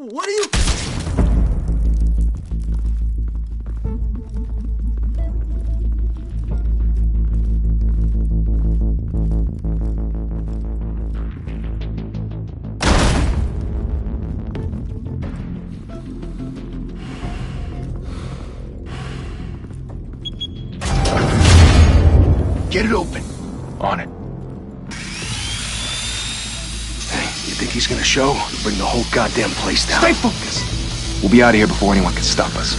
What are you... Get it open. On it. Hey, you think he's gonna show? He'll bring the whole goddamn place down. Stay focused. We'll be out of here before anyone can stop us.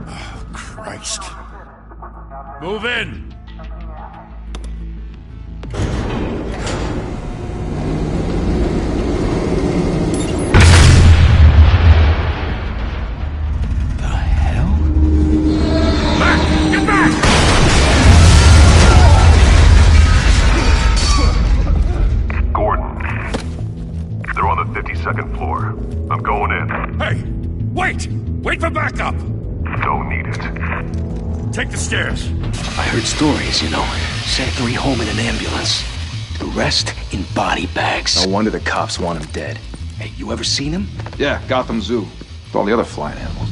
Oh, Christ. Move in! Second floor. I'm going in. Hey! Wait! Wait for backup! Don't need it. Take the stairs. I heard stories, you know. Sent 3 home in an ambulance. The rest in body bags. No wonder the cops want him dead. Hey, you ever seen him? Yeah, Gotham Zoo. With all the other flying animals.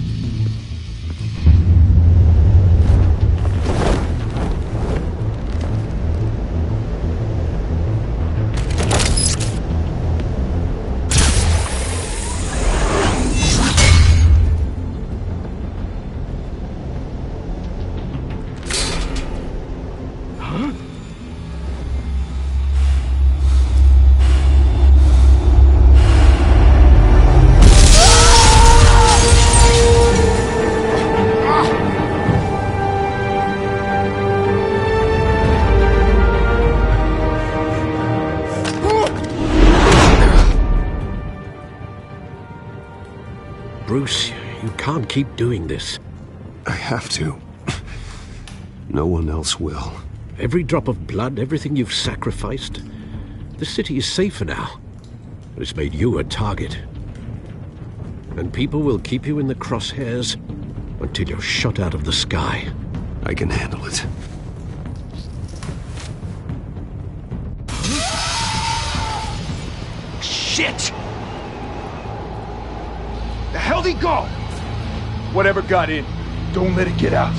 Bruce, you can't keep doing this. I have to. No one else will. Every drop of blood, everything you've sacrificed. The city is safer now. But it's made you a target. And people will keep you in the crosshairs until you're shot out of the sky. I can handle it. Shit! The hell'd he go? Whatever got in, don't let it get out.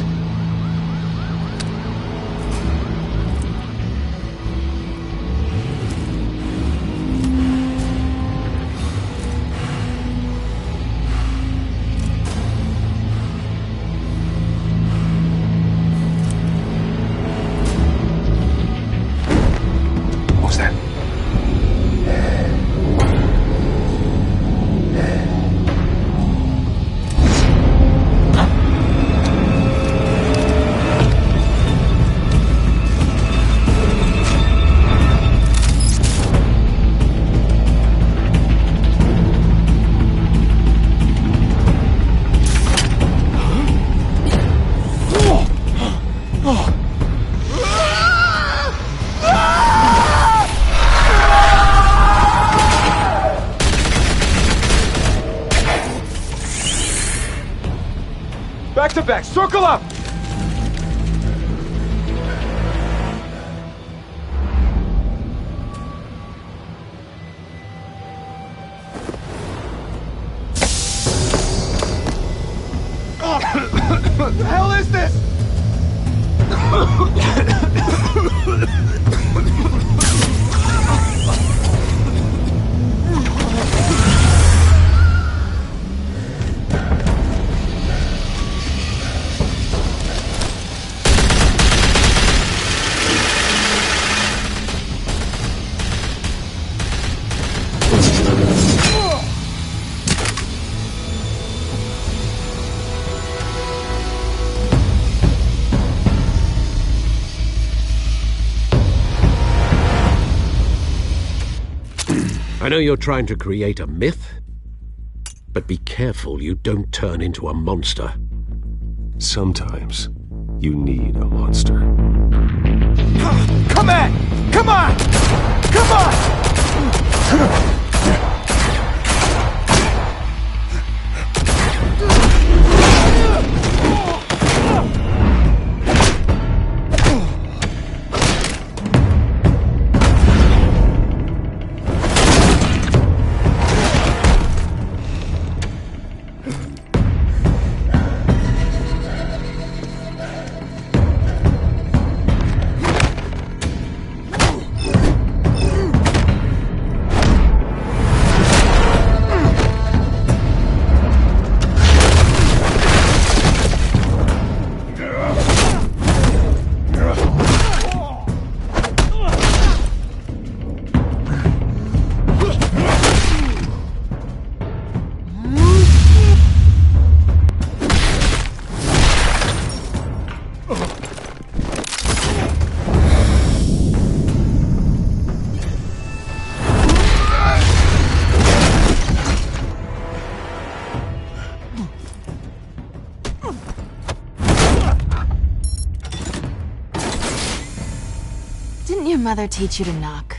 What was that? Back to back, circle up! What the hell is this? I know you're trying to create a myth, but be careful you don't turn into a monster. Sometimes you need a monster. Come on! Come on! Come on! mother teach you to knock?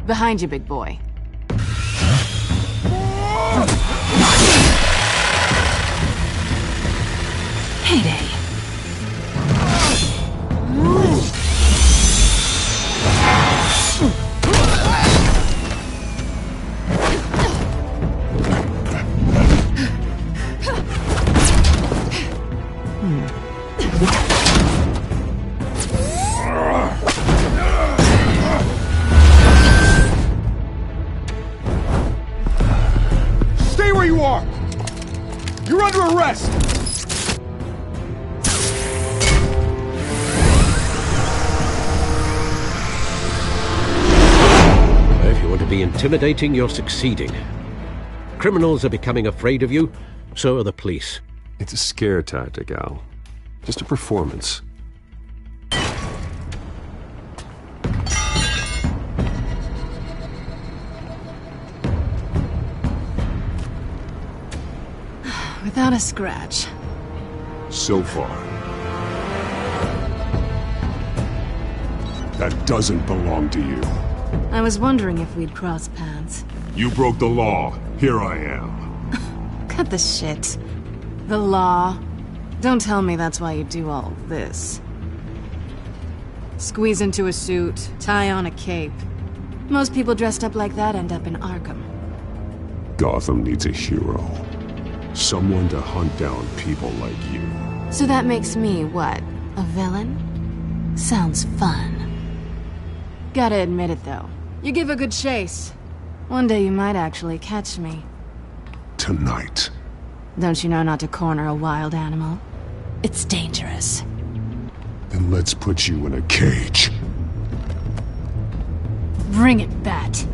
Behind you, big boy. Heyday. Stay where you are! You're under arrest! If you want to be intimidating, you're succeeding. Criminals are becoming afraid of you, so are the police. It's a scare tactic, Al. Just a performance. Without a scratch. So far. That doesn't belong to you. I was wondering if we'd cross paths. You broke the law. Here I am. Cut the shit. The law. Don't tell me that's why you do all this. Squeeze into a suit, tie on a cape. Most people dressed up like that end up in Arkham. Gotham needs a hero. Someone to hunt down people like you. So that makes me, what, a villain? Sounds fun. Gotta admit it, though. You give a good chase. One day you might actually catch me. Tonight. Don't you know not to corner a wild animal? It's dangerous. Then let's put you in a cage. Bring it, Bat.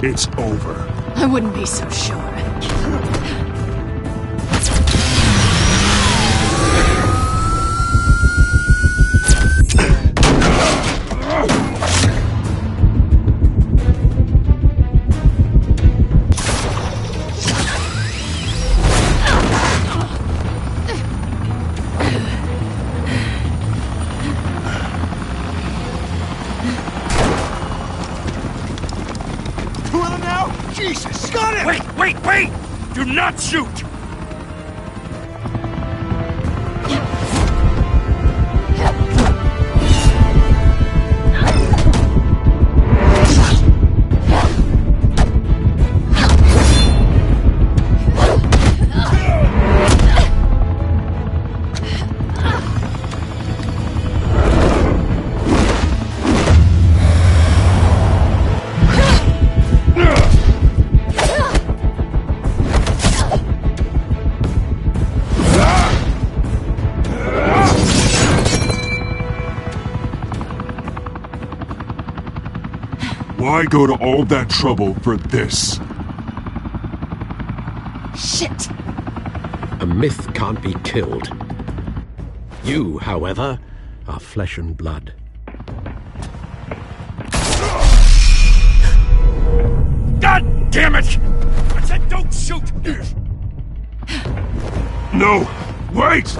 It's over. I wouldn't be so sure. Jesus! Got him! Wait! Do not shoot! Why go to all that trouble for this? Shit! A myth can't be killed. You, however, are flesh and blood. God damn it! I said don't shoot! No! Wait!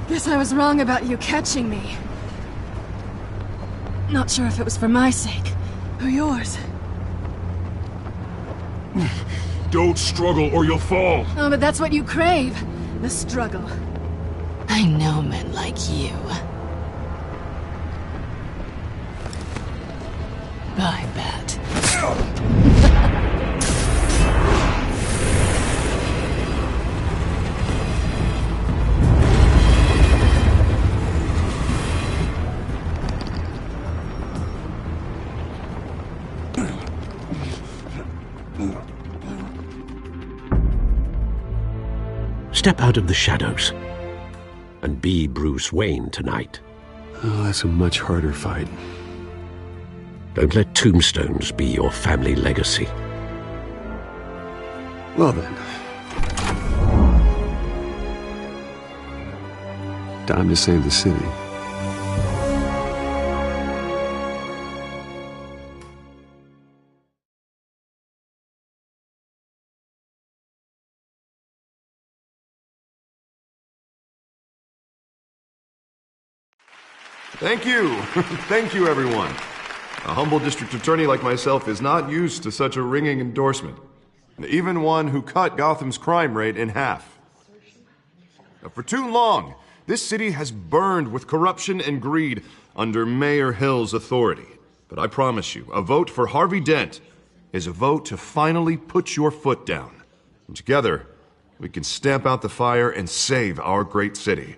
Guess I was wrong about you catching me. Not sure if it was for my sake, or yours. Don't struggle or you'll fall. Oh, but that's what you crave. The struggle. I know men like you. I bet. Step out of the shadows and be Bruce Wayne tonight. Oh, that's a much harder fight. Don't let tombstones be your family legacy. Well then. Time to save the city. Thank you. Thank you, everyone. A humble district attorney like myself is not used to such a ringing endorsement. Even one who cut Gotham's crime rate in half. For too long, this city has burned with corruption and greed under Mayor Hill's authority. But I promise you, a vote for Harvey Dent is a vote to finally put your foot down. And together, we can stamp out the fire and save our great city.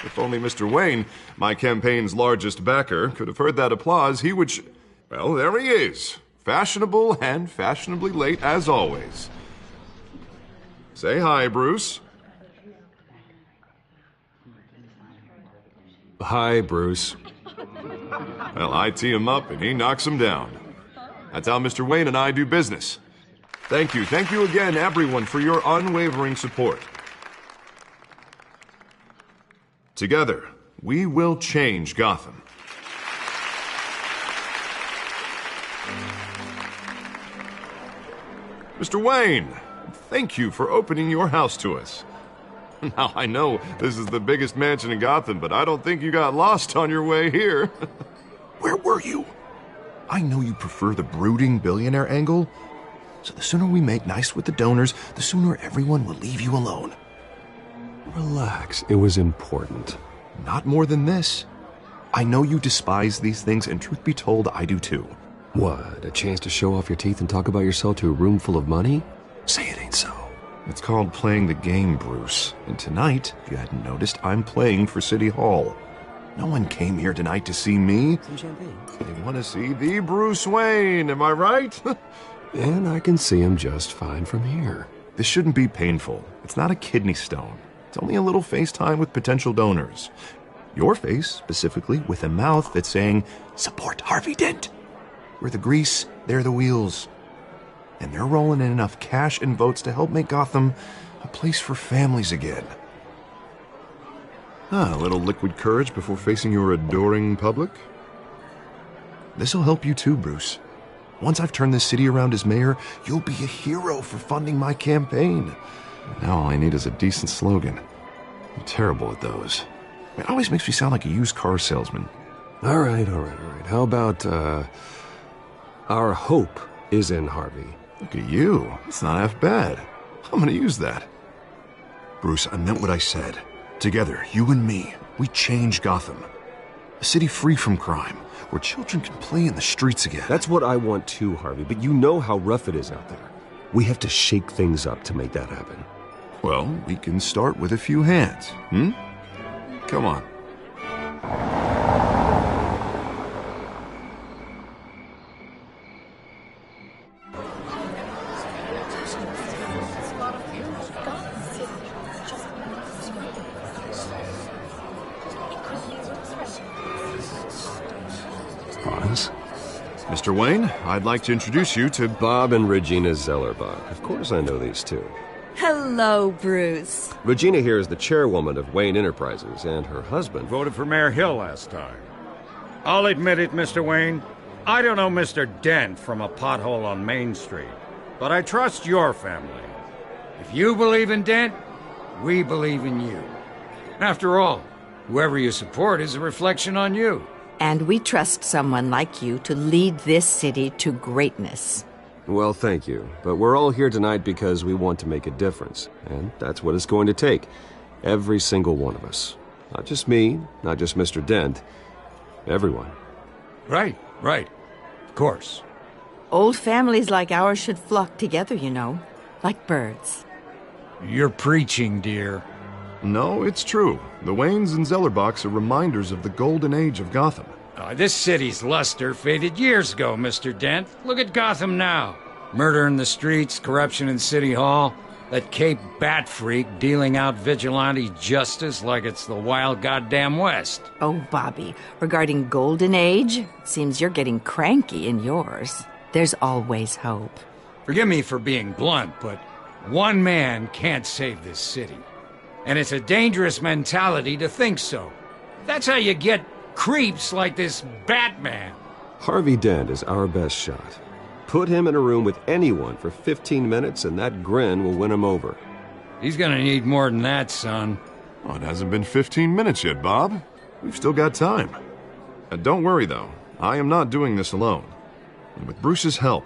If only Mr. Wayne, my campaign's largest backer, could have heard that applause, he would well, there he is. Fashionable and fashionably late as always. Say hi, Bruce. Hi, Bruce. Well, I tee him up and he knocks him down. That's how Mr. Wayne and I do business. Thank you. Thank you again, everyone, for your unwavering support. Together, we will change Gotham. Mr. Wayne, thank you for opening your house to us. Now, I know this is the biggest mansion in Gotham, but I don't think you got lost on your way here. Where were you? I know you prefer the brooding billionaire angle, so the sooner we make nice with the donors, the sooner everyone will leave you alone. Relax, it was important. Not more than this. I know you despise these things, and truth be told, I do too. What, a chance to show off your teeth and talk about yourself to a room full of money? Say it ain't so. It's called playing the game, Bruce. And tonight, if you hadn't noticed, I'm playing for City Hall. No one came here tonight to see me. Some champagne. They want to see the Bruce Wayne, am I right? And I can see him just fine from here. This shouldn't be painful. It's not a kidney stone. It's only a little FaceTime with potential donors. Your face, specifically, with a mouth that's saying, support Harvey Dent. We're the grease, they're the wheels. And they're rolling in enough cash and votes to help make Gotham a place for families again. A little liquid courage before facing your adoring public. This'll help you too, Bruce. Once I've turned this city around as mayor, you'll be a hero for funding my campaign. Now all I need is a decent slogan. I'm terrible at those. It always makes me sound like a used car salesman. All right. How about, our hope is in Harvey? Look at you. It's not half bad. I'm gonna use that. Bruce, I meant what I said. Together, you and me, we change Gotham. A city free from crime, where children can play in the streets again. That's what I want too, Harvey, but you know how rough it is out there. We have to shake things up to make that happen. Well, we can start with a few hands, Come on. Hans? Mr. Wayne, I'd like to introduce you to Bob and Regina Zellerbach. Of course I know these two. Hello, Bruce. Regina here is the chairwoman of Wayne Enterprises, and her husband Voted for Mayor Hill last time. I'll admit it, Mr. Wayne. I don't know Mr. Dent from a pothole on Main Street, but I trust your family. If you believe in Dent, we believe in you. After all, whoever you support is a reflection on you. And we trust someone like you to lead this city to greatness. Well, thank you. But we're all here tonight because we want to make a difference. And that's what it's going to take. Every single one of us. Not just me, not just Mr. Dent. Everyone. Right. Of course. Old families like ours should flock together, you know. Like birds. You're preaching, dear. No, it's true. The Waynes and Zellerbachs are reminders of the golden age of Gotham. This city's luster faded years ago, Mr. Dent. Look at Gotham now. Murder in the streets, corruption in City Hall, that Cape Bat freak dealing out vigilante justice like it's the wild goddamn West. Oh, Bobby, regarding Golden Age, it seems you're getting cranky in yours. There's always hope. Forgive me for being blunt, but one man can't save this city. And it's a dangerous mentality to think so. That's how you get creeps like this Batman. Harvey Dent is our best shot. Put him in a room with anyone for 15 minutes and that grin will win him over. He's gonna need more than that, son. Oh, it hasn't been 15 minutes yet, Bob. We've still got time. Don't worry, though. I am not doing this alone. And with Bruce's help,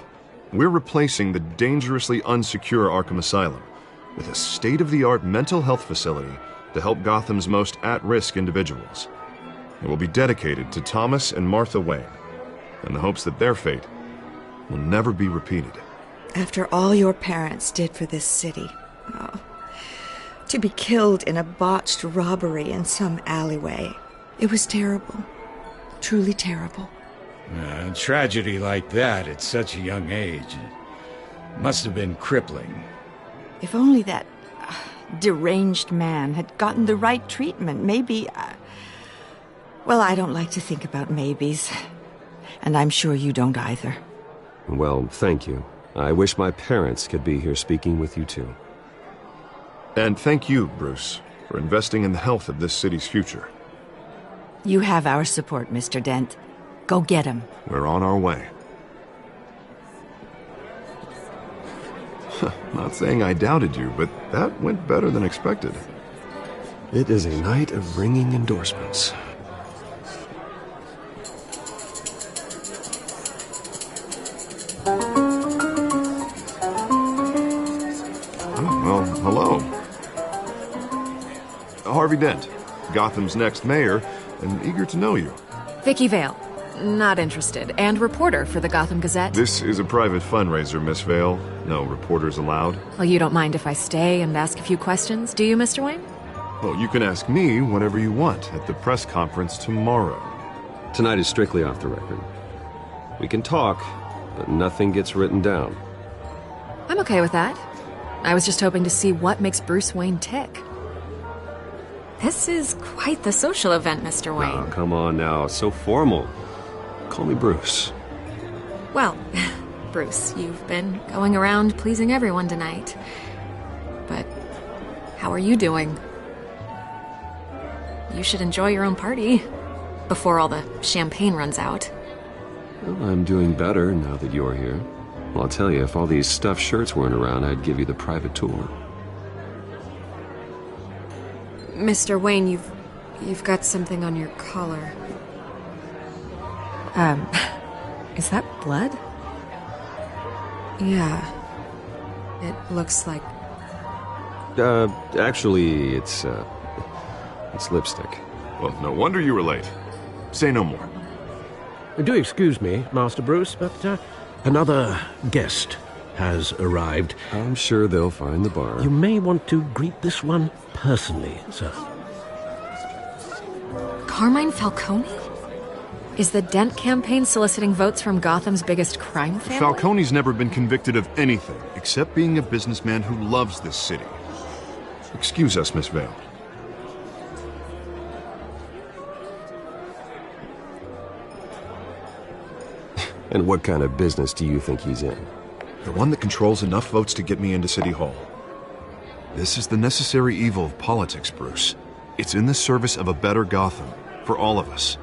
we're replacing the dangerously unsecure Arkham Asylum with a state-of-the-art mental health facility to help Gotham's most at-risk individuals. It will be dedicated to Thomas and Martha Wayne, in the hopes that their fate will never be repeated. After all your parents did for this city, to be killed in a botched robbery in some alleyway, it was terrible. Truly terrible. A tragedy like that at such a young age, it must have been crippling. If only that deranged man had gotten the right treatment, maybe... Well, I don't like to think about maybes. And I'm sure you don't either. Well, thank you. I wish my parents could be here speaking with you too. And thank you, Bruce, for investing in the health of this city's future. You have our support, Mr. Dent. Go get him. We're on our way. Not saying I doubted you, but that went better than expected. It is a night of ringing endorsements. Well, hello. Harvey Dent, Gotham's next mayor, and eager to know you. Vicky Vale. Not interested. And reporter for the Gotham Gazette. This is a private fundraiser, Miss Vale. No reporters allowed. Well, you don't mind if I stay and ask a few questions, do you, Mr. Wayne? Well, you can ask me whatever you want at the press conference tomorrow. Tonight is strictly off the record. We can talk, but nothing gets written down. I'm okay with that. I was just hoping to see what makes Bruce Wayne tick. This is quite the social event, Mr. Wayne. Oh, come on now. So formal. Call me Bruce. Well, Bruce, you've been going around pleasing everyone tonight. But how are you doing? You should enjoy your own party before all the champagne runs out. Well, I'm doing better now that you're here. Well, I'll tell you, if all these stuffed shirts weren't around, I'd give you the private tour. Mr. Wayne, you've got something on your collar. Is that blood? Yeah. It looks like... Actually, it's lipstick. Well, no wonder you were late. Say no more. Do excuse me, Master Bruce, but another guest has arrived. I'm sure they'll find the bar. You may want to greet this one personally, sir. Carmine Falcone? Is the Dent campaign soliciting votes from Gotham's biggest crime family? Falcone's never been convicted of anything except being a businessman who loves this city. Excuse us, Miss Vale. And what kind of business do you think he's in? The one that controls enough votes to get me into City Hall. This is the necessary evil of politics, Bruce. It's in the service of a better Gotham, for all of us.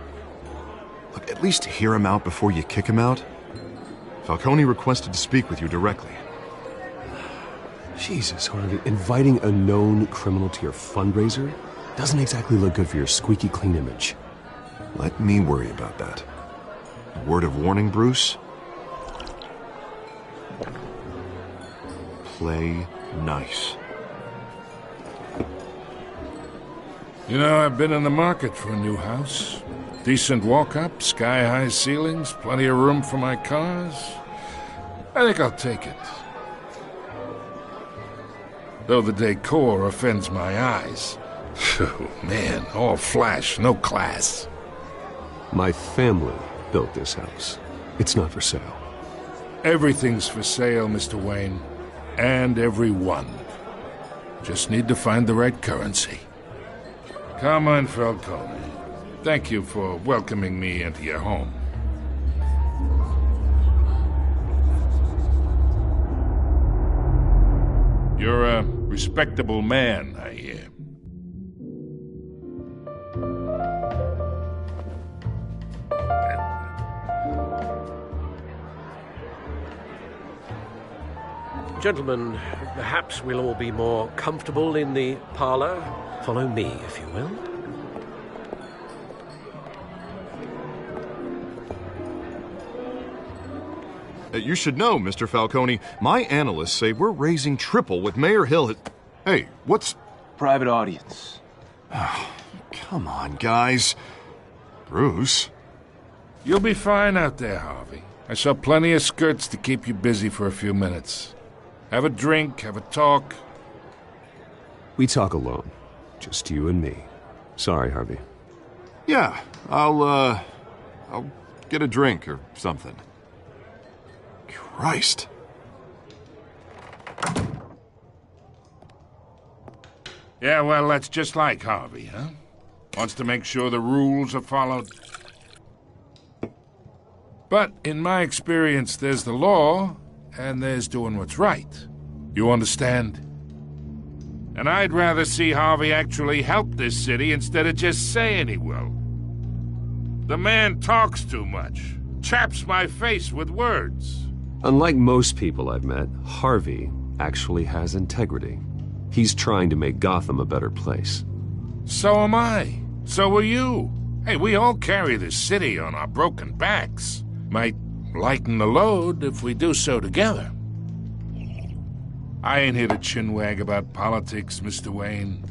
Look, at least hear him out before you kick him out. Falcone requested to speak with you directly. Jesus, Harvey, inviting a known criminal to your fundraiser doesn't exactly look good for your squeaky clean image. Let me worry about that. Word of warning, Bruce? Play nice. You know, I've been in the market for a new house. Decent walk-up, sky-high ceilings, plenty of room for my cars. I think I'll take it. Though the decor offends my eyes. Oh, man, all flash, no class. My family built this house. It's not for sale. Everything's for sale, Mr. Wayne. And everyone. Just need to find the right currency. Carmine Falcone, thank you for welcoming me into your home. You're a respectable man, I hear. Gentlemen, perhaps we'll all be more comfortable in the parlor. Follow me, if you will. You should know, Mr. Falcone, my analysts say we're raising triple with Mayor Hill. Hey, what's... Private audience. Oh, come on, guys. Bruce? You'll be fine out there, Harvey. I saw plenty of skirts to keep you busy for a few minutes. Have a drink, have a talk. We talk alone. Just you and me. Sorry, Harvey. Yeah, I'll get a drink or something. Christ. Yeah, well, that's just like Harvey, huh? Wants to make sure the rules are followed. But in my experience, there's the law, and there's doing what's right. You understand? And I'd rather see Harvey actually help this city instead of just saying he will. The man talks too much. Chaps my face with words. Unlike most people I've met, Harvey actually has integrity. He's trying to make Gotham a better place. So am I. So are you. Hey, we all carry this city on our broken backs. Might lighten the load if we do so together. I ain't here to chinwag about politics, Mr. Wayne.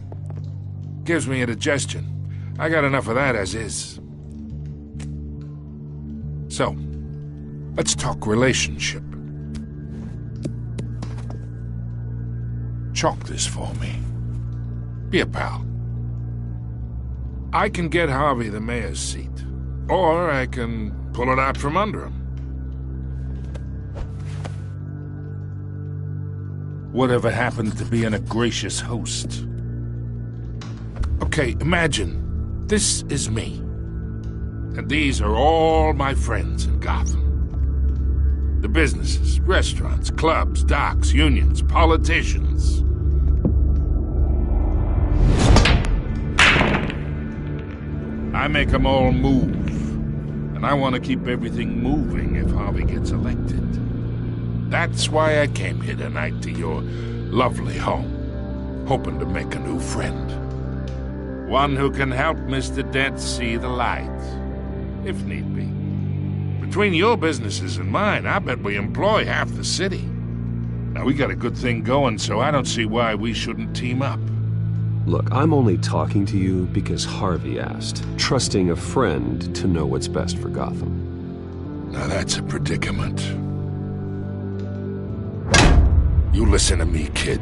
Gives me indigestion. I got enough of that as is. So, let's talk relationship. Chalk this for me. Be a pal. I can get Harvey the mayor's seat, or I can pull it out from under him. Whatever happens to being a gracious host? Okay, imagine this is me. And these are all my friends in Gotham. The businesses, restaurants, clubs, docks, unions, politicians. I make them all move. And I want to keep everything moving if Harvey gets elected. That's why I came here tonight to your lovely home, hoping to make a new friend. One who can help Mr. Dent see the light, if need be. Between your businesses and mine, I bet we employ half the city. Now, we got a good thing going, so I don't see why we shouldn't team up. Look, I'm only talking to you because Harvey asked, trusting a friend to know what's best for Gotham. Now that's a predicament. You listen to me, kid.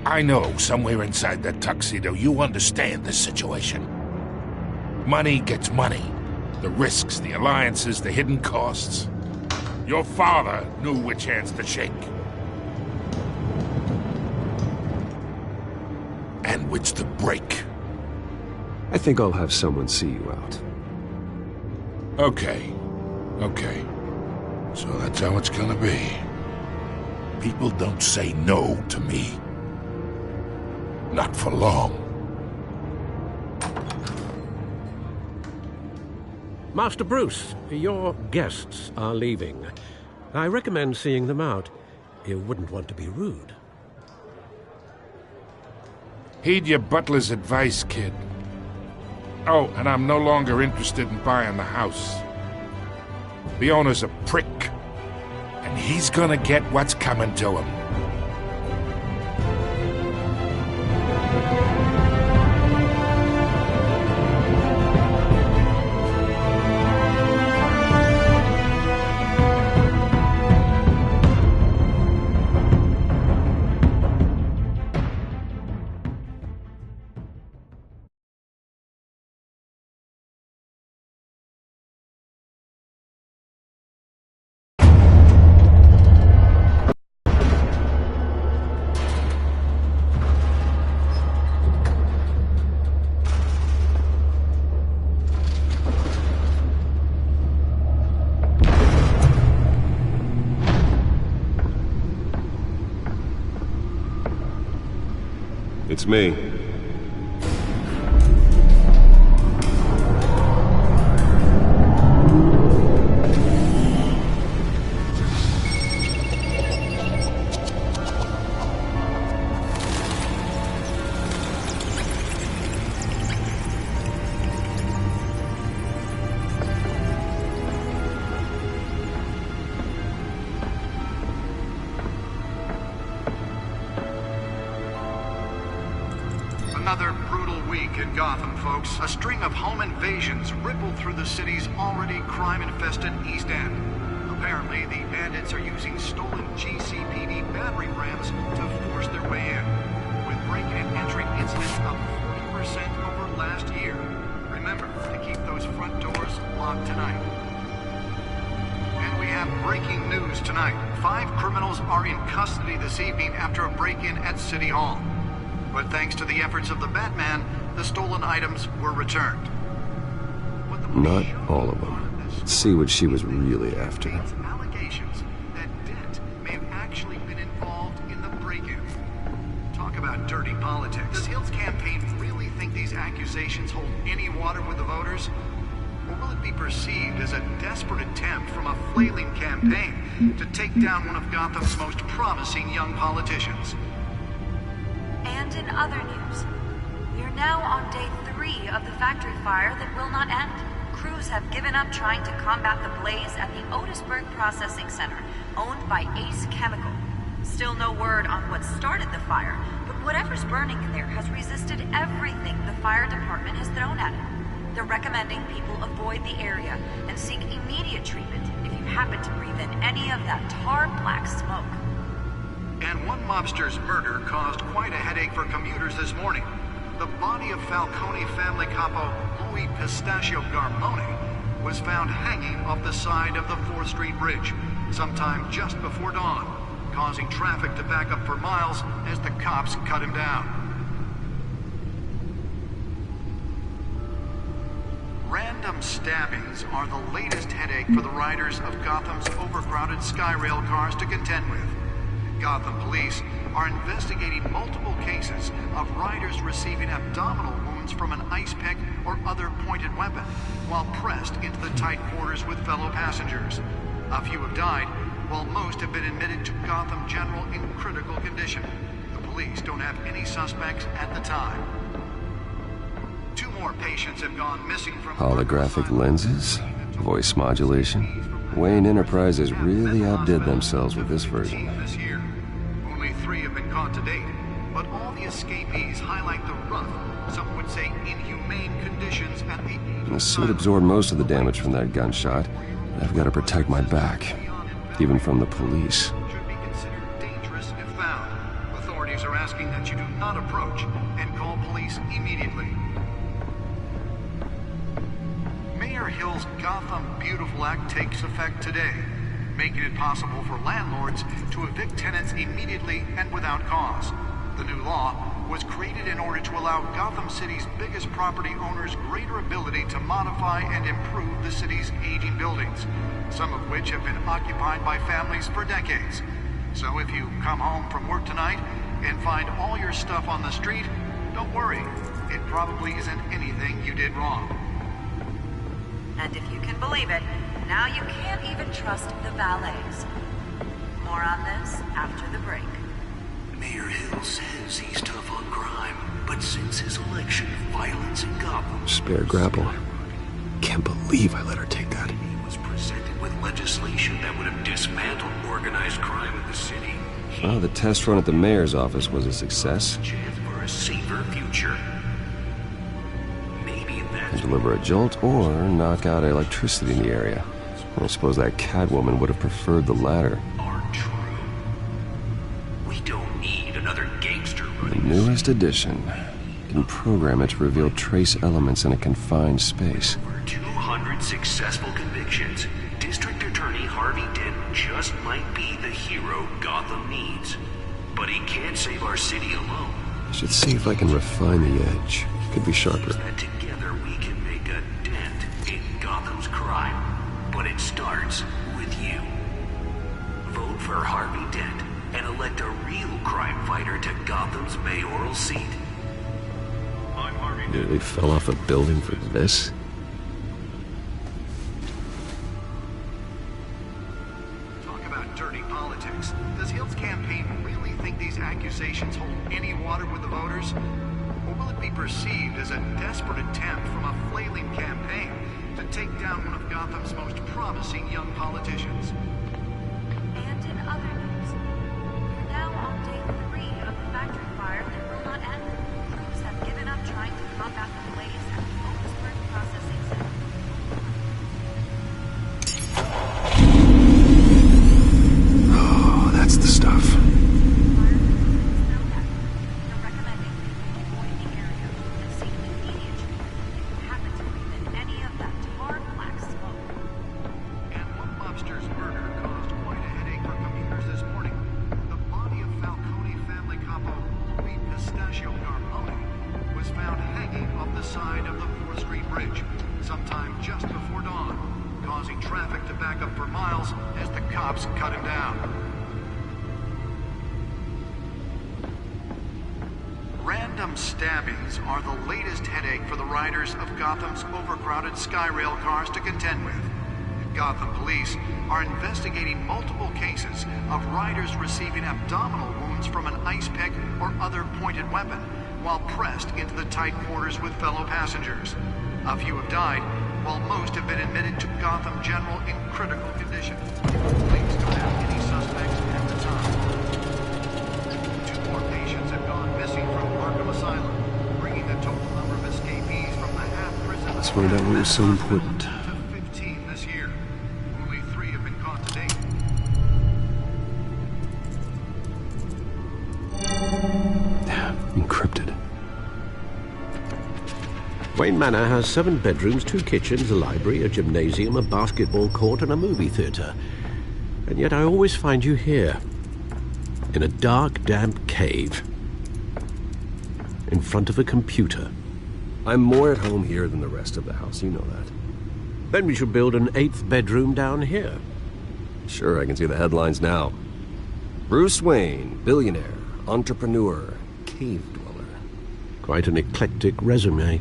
I know somewhere inside that tuxedo you understand this situation. Money gets money. The risks, the alliances, the hidden costs. Your father knew which hands to shake. And which to break. I think I'll have someone see you out. Okay. So that's how it's gonna be. People don't say no to me. Not for long. Master Bruce, your guests are leaving. I recommend seeing them out. You wouldn't want to be rude. Heed your butler's advice, kid. Oh, and I'm no longer interested in buying the house. The owner's a prick, and he's gonna get what's coming to him. It's me. Another brutal week in Gotham, folks. A string of home invasions rippled through the city's already crime-infested East End. Apparently, the bandits are using stolen GCPD battering rams to force their way in, with break-in and entry incidents up 40% over last year. Remember to keep those front doors locked tonight. And we have breaking news tonight. 5 criminals are in custody this evening after a break-in at City Hall. But thanks to the efforts of the Batman, the stolen items were returned. Not all of them. Let's see what she was really after. Allegations that Dent may have actually been involved in the break-in. Talk about dirty politics. Does Hill's campaign really think these accusations hold any water with the voters? Or will it be perceived as a desperate attempt from a flailing campaign to take down one of Gotham's most promising young politicians? And in other news, we are now on day 3 of the factory fire that will not end. Crews have given up trying to combat the blaze at the Otisburg Processing Center, owned by Ace Chemical. Still no word on what started the fire, but whatever's burning in there has resisted everything the fire department has thrown at it. They're recommending people avoid the area and seek immediate treatment if you happen to breathe in any of that tar black smoke. And one mobster's murder caused quite a headache for commuters this morning. The body of Falcone family capo Louis Pistachio Garmone was found hanging off the side of the 4th Street Bridge sometime just before dawn, causing traffic to back up for miles as the cops cut him down. Random stabbings are the latest headache for the riders of Gotham's overcrowded Skyrail cars to contend with. Gotham police are investigating multiple cases of riders receiving abdominal wounds from an ice pick or other pointed weapon while pressed into the tight quarters with fellow passengers. A few have died, while most have been admitted to Gotham General in critical condition. The police don't have any suspects at the time. 2 more patients have gone missing from Holographic lenses? Voice modulation? Wayne Enterprises really outdid themselves with this version. This year. Only 3 have been caught to date, but all the escapees highlight the rough, some would say inhumane conditions at the... The suit absorbed most of the damage from that gunshot. I've got to protect my back, even from the police. Should be considered dangerous if found. Authorities are asking that you do not approach and call police immediately. Mayor Hill's Gotham Beautiful Act takes effect today, making it possible for landlords to evict tenants immediately and without cause. The new law was created in order to allow Gotham City's biggest property owners greater ability to modify and improve the city's aging buildings, some of which have been occupied by families for decades. So if you come home from work tonight and find all your stuff on the street, don't worry. It probably isn't anything you did wrong. And if you can believe it, now you can't even trust the valets. More on this after the break. Mayor Hill's says he's tough on crime, but since his election, violence in Gotham... Spare grapple. Can't believe I let her take that. He was presented with legislation that would have dismantled organized crime in the city. Well, the test run at the mayor's office was a success. Chance for a safer future. Maybe that's... And deliver a jolt or knock out electricity in the area. I suppose that Catwoman would have preferred the latter. Aren't true. We don't need another gangster. The newest edition. You can program it to reveal trace elements in a confined space. Over 200 successful convictions. District Attorney Harvey Dent just might be the hero Gotham needs. But he can't save our city alone. I should see if I can refine the edge. Could be sharper. That together we can make a dent in Gotham's crime. But it starts with you. Vote for Harvey Dent and elect a real crime fighter to Gotham's mayoral seat. I'm Harvey Dent. Nearly fell off a building for this? Talk about dirty politics. Does Hill's campaign really think these accusations hold any water with the voters? Or will it be perceived as a desperate attempt from a flailing campaign to take down one of Gotham's most promising young politicians? And in other news, we're now on day 3 of the factory fire that will not end. Crews have given up trying to combat the blaze at the Otisburg processing center. Oh, that's the stuff. Random stabbings are the latest headache for the riders of Gotham's overcrowded Skyrail cars to contend with. Gotham police are investigating multiple cases of riders receiving abdominal wounds from an ice pick or other pointed weapon while pressed into the tight quarters with fellow passengers. A few have died, while most have been admitted to Gotham General in critical condition. Police don't have any suspects at the time. 2 more patients have gone missing from Arkham Asylum, bringing the total number of escapees from the half-prison... Let's find out what was so important. ...to 15 this year. Only 3 have been caught to date. Encrypted. Wayne Manor has 7 bedrooms, 2 kitchens, a library, a gymnasium, a basketball court, and a movie theatre. And yet I always find you here, in a dark, damp cave, in front of a computer. I'm more at home here than the rest of the house, you know that. Then we should build an 8th bedroom down here. Sure, I can see the headlines now. Bruce Wayne, billionaire, entrepreneur, cave dweller. Quite an eclectic resume.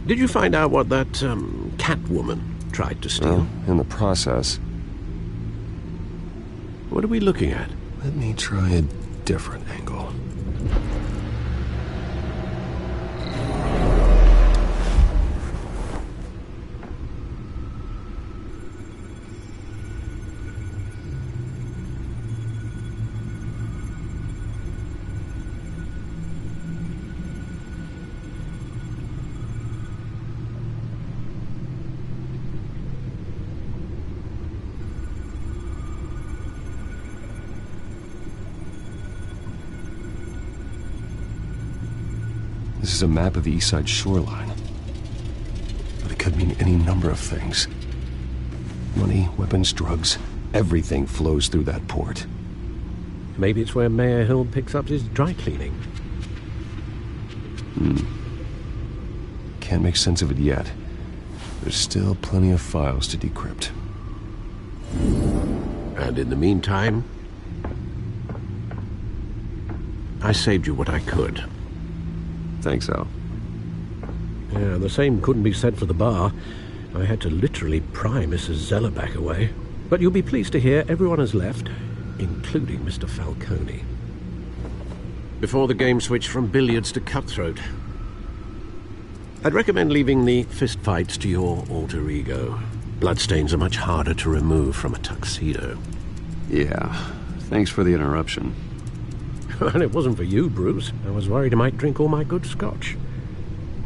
Did you find out what that, Catwoman tried to steal? Well, in the process. What are we looking at? Let me try a different angle. This is a map of the east side shoreline. But it could mean any number of things. Money, weapons, drugs, everything flows through that port. Maybe it's where Mayor Hill picks up his dry cleaning. Can't make sense of it yet. There's still plenty of files to decrypt. And in the meantime, I saved you what I could. Thanks, Al. Yeah, the same couldn't be said for the bar. I had to literally pry Mrs. Zellerback away. But you'll be pleased to hear everyone has left, including Mr. Falcone. before the game switched from billiards to cutthroat. I'd recommend leaving the fistfights to your alter ego. Bloodstains are much harder to remove from a tuxedo. Yeah, thanks for the interruption. And it wasn't for you, Bruce. I was worried I might drink all my good scotch.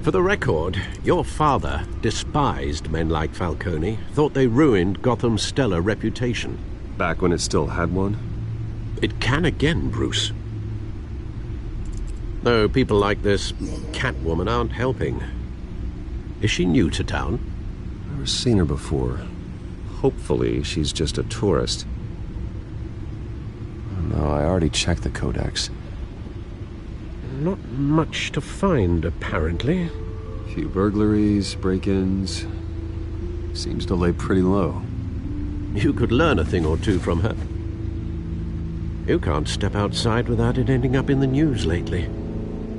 For the record, your father despised men like Falcone, thought they ruined Gotham's stellar reputation. Back when it still had one? It can again, Bruce. Though people like this Catwoman aren't helping. Is she new to town? Never seen her before. Hopefully, she's just a tourist. No, I already checked the codex. Not much to find, apparently. Few burglaries, break-ins. Seems to lay pretty low. You could learn a thing or two from her. You can't step outside without it ending up in the news lately.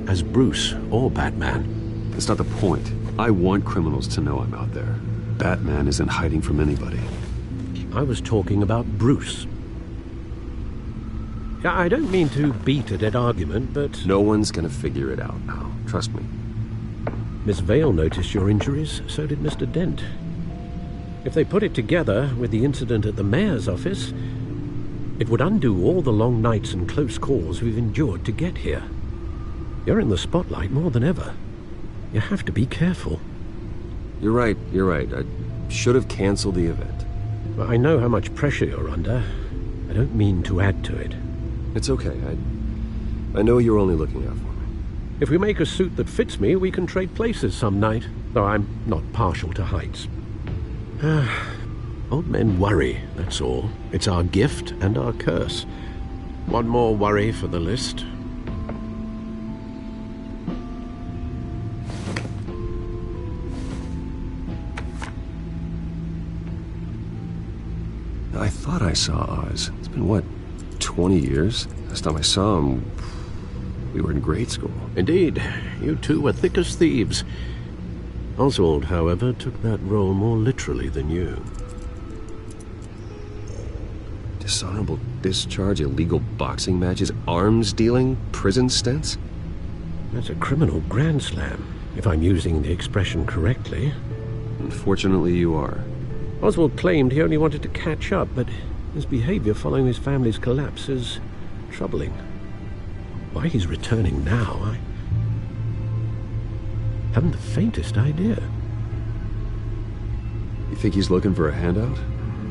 As Bruce or Batman. That's not the point. I want criminals to know I'm out there. Batman isn't hiding from anybody. I was talking about Bruce. I don't mean to beat a dead argument, but... No one's gonna figure it out now. Trust me. Miss Vale noticed your injuries, so did Mr. Dent. If they put it together with the incident at the mayor's office, it would undo all the long nights and close calls we've endured to get here. You're in the spotlight more than ever. You have to be careful. You're right. I should have canceled the event. I know how much pressure you're under. I don't mean to add to it. It's okay. I know you're only looking out for me. If we make a suit that fits me, we can trade places some night, though I'm not partial to heights. Old men worry, that's all. It's our gift and our curse. One more worry for the list. I thought I saw Oz. It's been, what, 20 years? Last time I saw him, we were in grade school. Indeed. You two were thick as thieves. Oswald, however, took that role more literally than you. Dishonorable discharge, illegal boxing matches, arms dealing, prison stints? That's a criminal grand slam, if I'm using the expression correctly. Unfortunately, you are. Oswald claimed he only wanted to catch up, but his behavior following his family's collapse is troubling. Why he's returning now, I haven't the faintest idea. You think he's looking for a handout?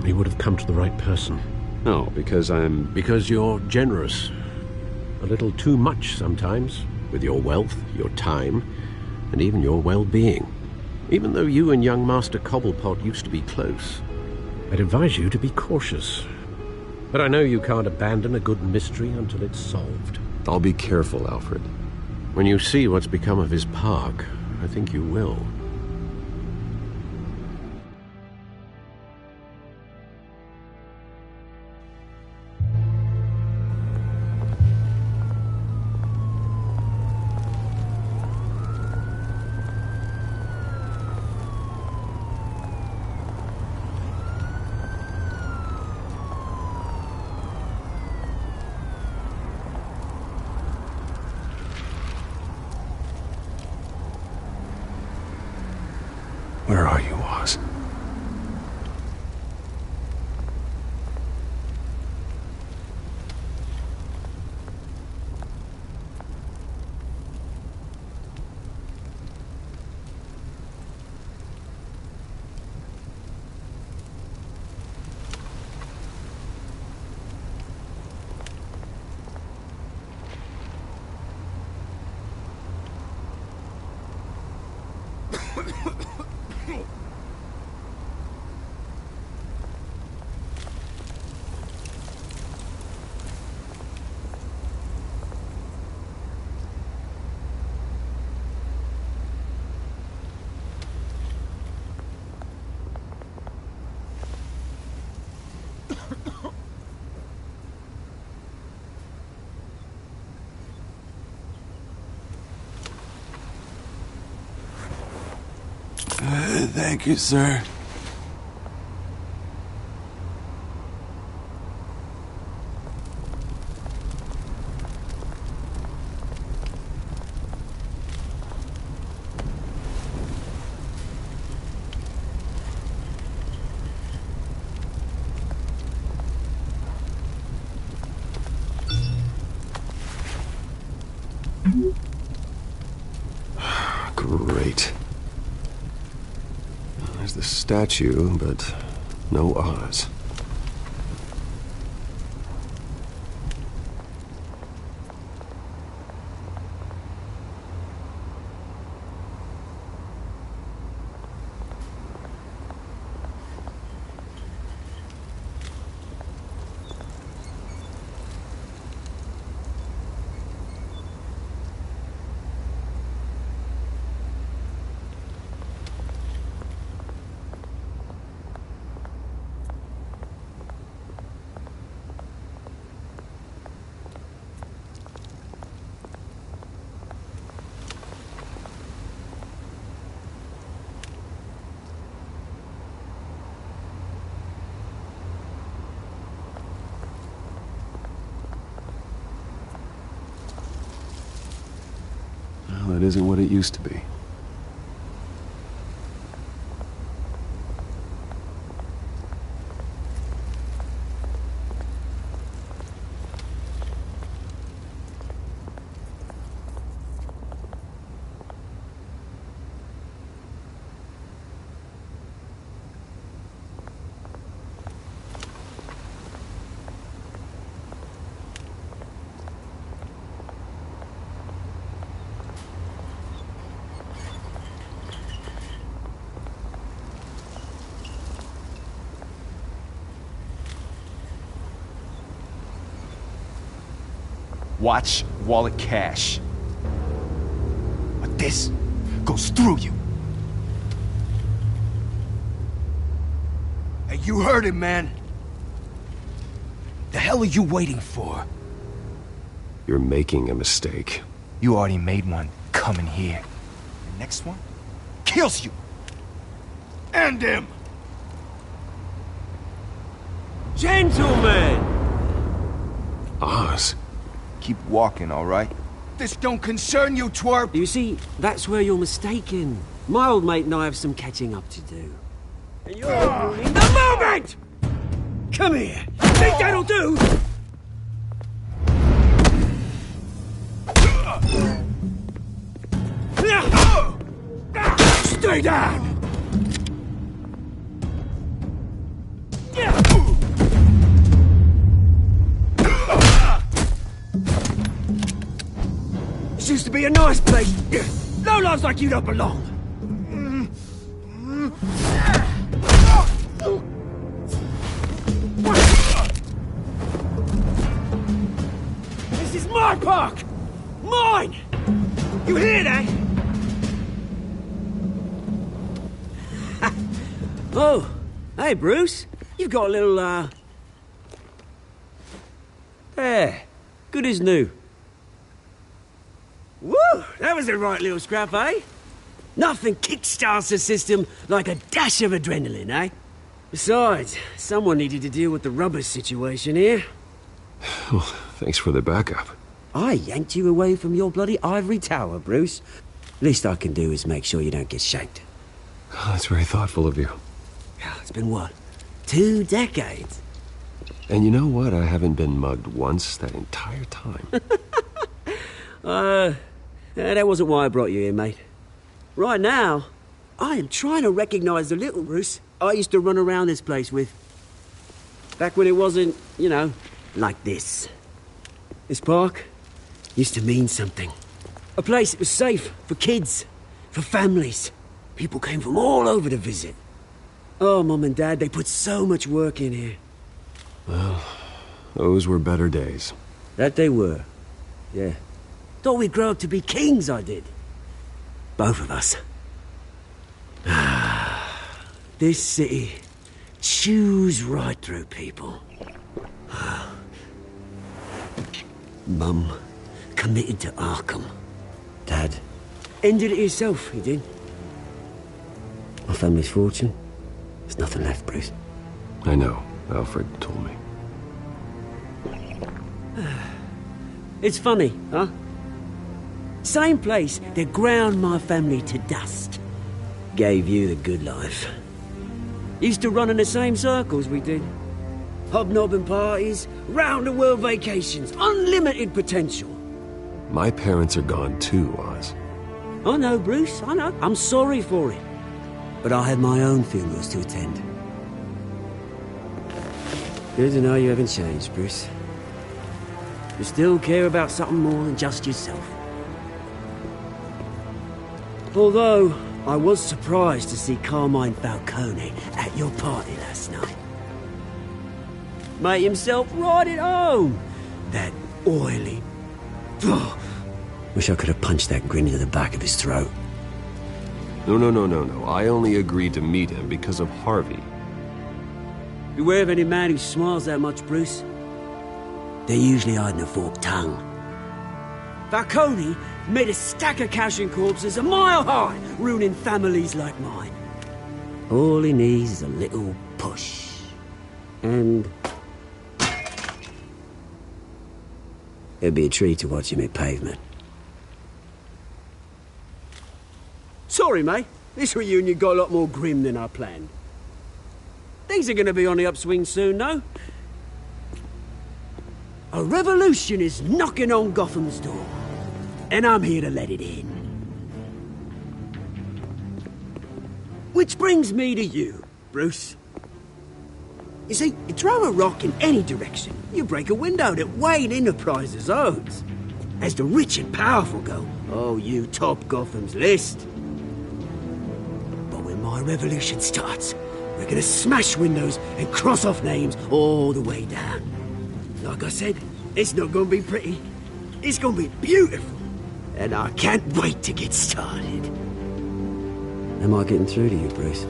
He would have come to the right person. No, because I'm... Because you're generous. A little too much sometimes, with your wealth, your time, and even your well-being. Even though you and young Master Cobblepot used to be close, I'd advise you to be cautious. But I know you can't abandon a good mystery until it's solved. I'll be careful, Alfred. When you see what's become of his park, I think you will. Where are you, Oz? Thank you, sir. Great. There's the statue, but no Oz. Well, it isn't what it used to be. Watch wallet cash. But this goes through you. Hey, you heard it, man. The hell are you waiting for? You're making a mistake. You already made one coming here. The next one kills you. End him! Gentlemen! Oz. Keep walking, all right? This don't concern you, twerp! You see, that's where you're mistaken. My old mate and I have some catching up to do. And you're ruining the moment! Come here! Think that'll do? Stay down! This used to be a nice place. No lives like you don't belong. This is my park! Mine! You hear that? Oh, hey, Bruce. You've got a little, There. Good as new. Woo! That was a right little scrap, eh? Nothing kickstarts the system like a dash of adrenaline, eh? Besides, someone needed to deal with the rubber situation here. Well, thanks for the backup. I yanked you away from your bloody ivory tower, Bruce. Least I can do is make sure you don't get shanked. Oh, that's very thoughtful of you. It's been what? 2 decades? And you know what? I haven't been mugged once that entire time. That wasn't why I brought you here, mate. Right now, I am trying to recognize the little Bruce I used to run around this place with. Back when it wasn't, you know, like this. This park used to mean something. A place that was safe for kids, for families. People came from all over to visit. Oh, Mum and Dad, they put so much work in here. Well, those were better days. That they were, yeah. Thought we'd grow up to be kings, I did. Both of us. This city chews right through people. Mum committed to Arkham. Dad ended it himself, he did. My family's fortune, there's nothing left, Bruce. I know. Alfred told me. It's funny, huh? Same place that ground my family to dust. Gave you the good life. Used to run in the same circles we did. Hobnobbing parties, round-the-world vacations, unlimited potential. My parents are gone too, Oz. I know, Bruce, I know. I'm sorry for it. But I had my own funerals to attend. Good to know you haven't changed, Bruce. You still care about something more than just yourself. Although, I was surprised to see Carmine Falcone at your party last night. Made himself right at home. That oily... Oh, wish I could have punched that grin into the back of his throat. No. I only agreed to meet him because of Harvey. Beware of any man who smiles that much, Bruce. They're usually hiding a forked tongue. Falcone made a stack of cashing corpses a mile high, ruining families like mine. All he needs is a little push. And... it'd be a treat to watch him hit pavement. Sorry, mate. This reunion got a lot more grim than I planned. Things are gonna be on the upswing soon, though. A revolution is knocking on Gotham's door. And I'm here to let it in. Which brings me to you, Bruce. You see, you throw a rock in any direction, you break a window that Wayne Enterprises owns. As the rich and powerful go, oh, you top Gotham's list. But when my revolution starts, we're gonna smash windows and cross off names all the way down. Like I said, it's not gonna be pretty. It's gonna be beautiful. And I can't wait to get started. Am I getting through to you, Bruce?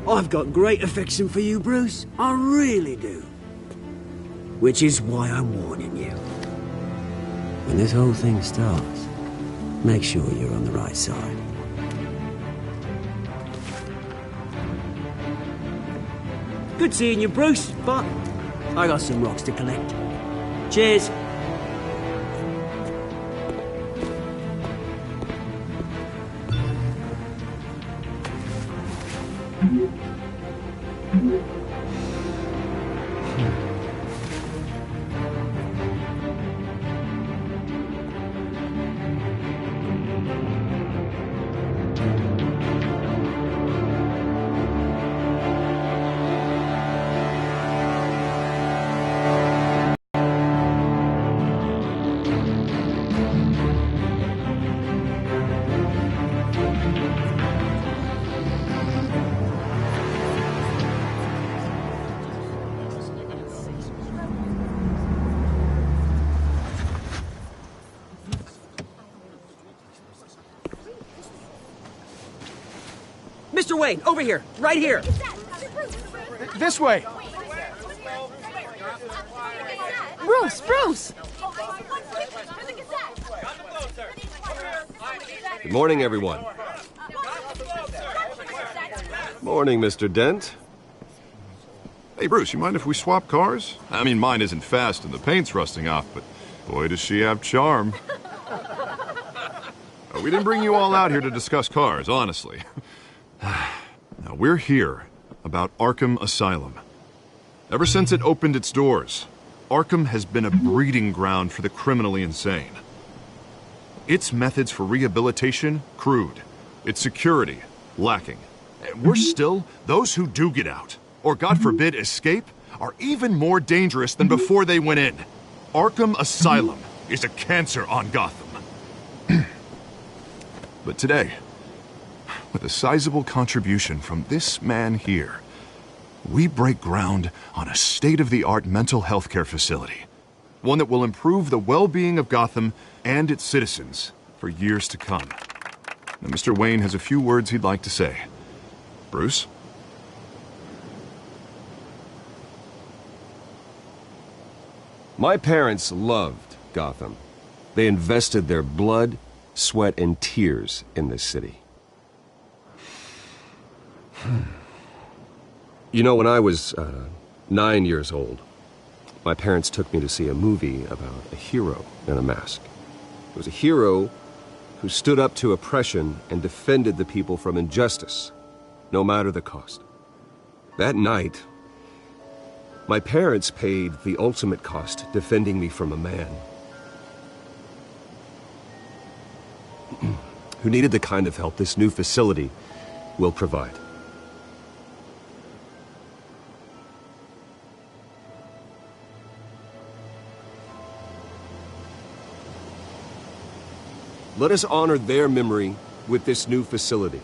I've got great affection for you, Bruce. I really do. Which is why I'm warning you. When this whole thing starts, make sure you're on the right side. Good seeing you, Bruce, but I got some rocks to collect. Cheers. Mr. Wayne, over here, right here. This way. Bruce! Good morning, everyone. Morning, Mr. Dent. Hey, Bruce, you mind if we swap cars? I mean, mine isn't fast and the paint's rusting off, but boy, does she have charm. We didn't bring you all out here to discuss cars, honestly. Now, we're here about Arkham Asylum. Ever since it opened its doors, Arkham has been a breeding ground for the criminally insane. Its methods for rehabilitation, crude. Its security, lacking. And worse still, those who do get out, or God forbid escape, are even more dangerous than before they went in. Arkham Asylum is a cancer on Gotham. But today, with a sizable contribution from this man here, we break ground on a state-of-the-art mental health care facility. One that will improve the well-being of Gotham and its citizens for years to come. Now, Mr. Wayne has a few words he'd like to say. Bruce? My parents loved Gotham. They invested their blood, sweat, and tears in this city. You know, when I was 9 years old, my parents took me to see a movie about a hero in a mask. It was a hero who stood up to oppression and defended the people from injustice, no matter the cost. That night, My parents paid the ultimate cost defending me from a man who needed the kind of help this new facility will provide. Let us honor their memory with this new facility,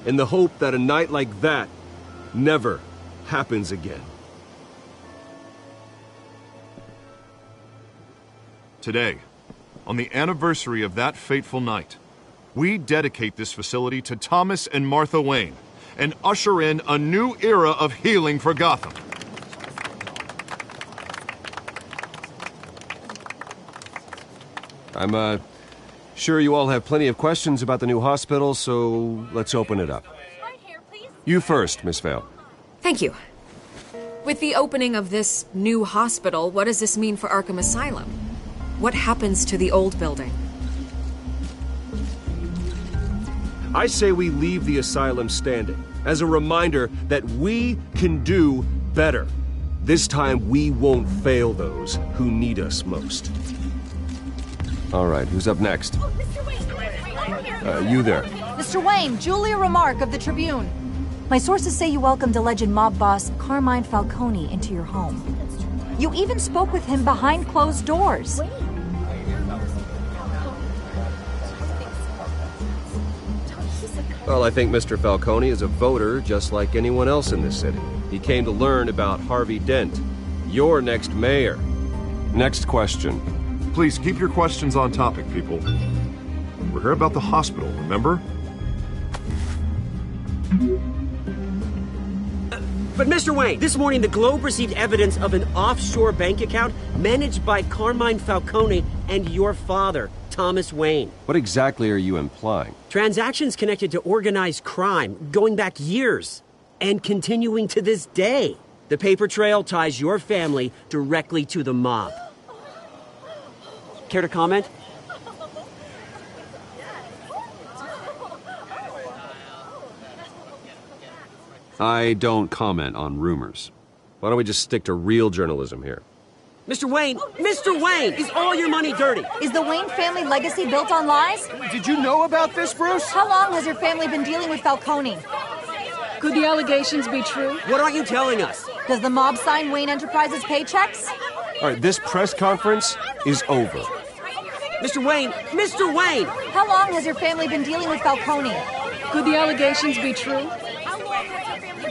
in the hope that a night like that never happens again. Today, on the anniversary of that fateful night, we dedicate this facility to Thomas and Martha Wayne and usher in a new era of healing for Gotham. I'm sure you all have plenty of questions about the new hospital, so let's open it up. You first, Miss Vale. Thank you. With the opening of this new hospital, what does this mean for Arkham Asylum? What happens to the old building? I say we leave the asylum standing as a reminder that we can do better. This time we won't fail those who need us most. All right, who's up next? You there. Mr. Wayne, Julia Remark of the Tribune. My sources say you welcomed alleged mob boss Carmine Falcone into your home. You even spoke with him behind closed doors. Well, I think Mr. Falcone is a voter just like anyone else in this city. He came to learn about Harvey Dent, your next mayor. Next question. Please keep your questions on topic, people. We're here about the hospital, remember? But Mr. Wayne, this morning the Globe received evidence of an offshore bank account managed by Carmine Falcone and your father, Thomas Wayne. What exactly are you implying? Transactions connected to organized crime going back years and continuing to this day. The paper trail ties your family directly to the mob. Care to comment? I don't comment on rumors. Why don't we just stick to real journalism here? Mr. Wayne, is all your money dirty? Is the Wayne family legacy built on lies? Did you know about this, Bruce? How long has your family been dealing with Falcone? Could the allegations be true? What aren't you telling us? Does the mob sign Wayne Enterprises paychecks? All right, this press conference is over. Mr. Wayne! How long has your family been dealing with Falcone? Could the allegations be true?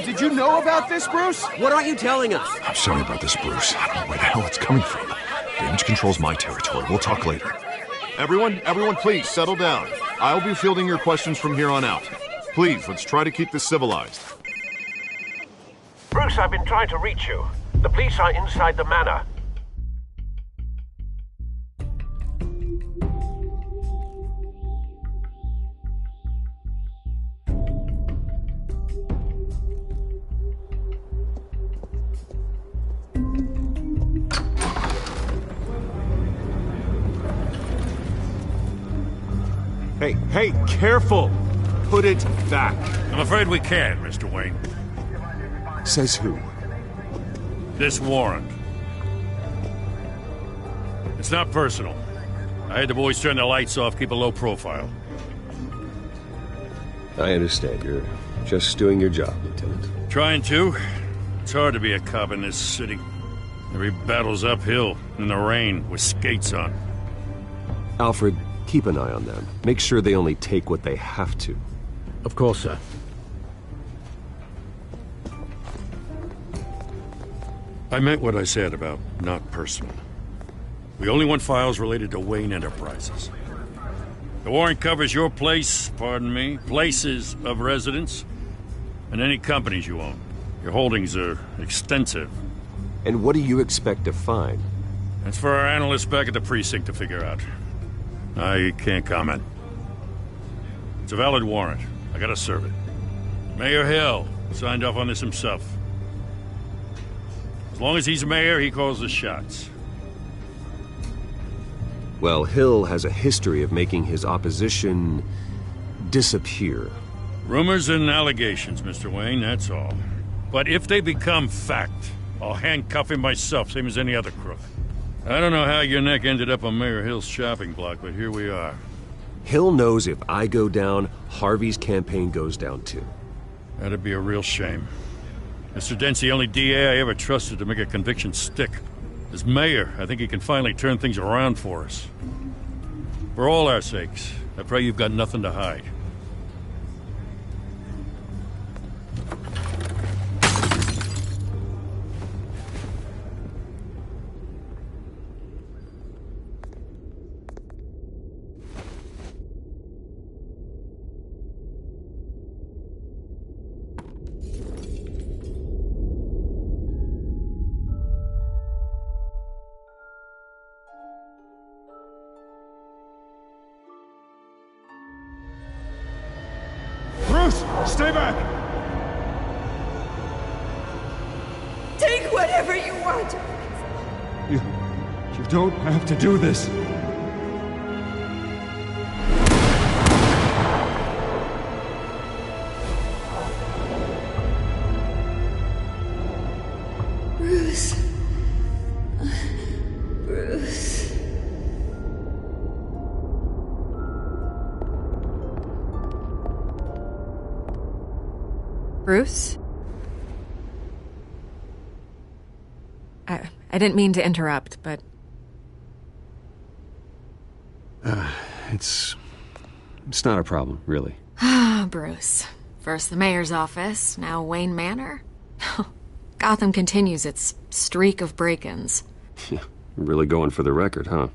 Did you know about this, Bruce? What aren't you telling us? I'm sorry about this, Bruce. I don't know where the hell it's coming from. Damage control's my territory. We'll talk later. Everyone, please settle down. I'll be fielding your questions from here on out. Please, let's try to keep this civilized. Bruce, I've been trying to reach you. The police are inside the manor. Hey, careful! Put it back. I'm afraid we can't, Mr. Wayne. Says who? This warrant. It's not personal. I had the boys turn the lights off, keep a low profile. I understand. You're just doing your job, Lieutenant. Trying to. It's hard to be a cop in this city. Every battle's uphill, in the rain, with skates on. Alfred, keep an eye on them. Make sure they only take what they have to. Of course, sir. I meant what I said about not personal. We only want files related to Wayne Enterprises. The warrant covers your places of residence, and any companies you own. Your holdings are extensive. And what do you expect to find? That's for our analysts back at the precinct to figure out. I can't comment. It's a valid warrant. I gotta serve it. Mayor Hill signed off on this himself. As long as he's mayor, he calls the shots. Well, Hill has a history of making his opposition disappear. Rumors and allegations, Mr. Wayne, that's all. But if they become fact, I'll handcuff him myself, same as any other crook. I don't know how your neck ended up on Mayor Hill's shopping block, but here we are. Hill knows if I go down, Harvey's campaign goes down too. That'd be a real shame. Mr. Dent's the only DA I ever trusted to make a conviction stick. As mayor, I think he can finally turn things around for us. For all our sakes, I pray you've got nothing to hide. Stay back! Take whatever you want. You don't have to do this. Bruce. Bruce. Bruce? I didn't mean to interrupt, but... It's not a problem, really. Ah, Bruce. First the mayor's office, now Wayne Manor. Gotham continues its streak of break-ins. Yeah, really going for the record, huh?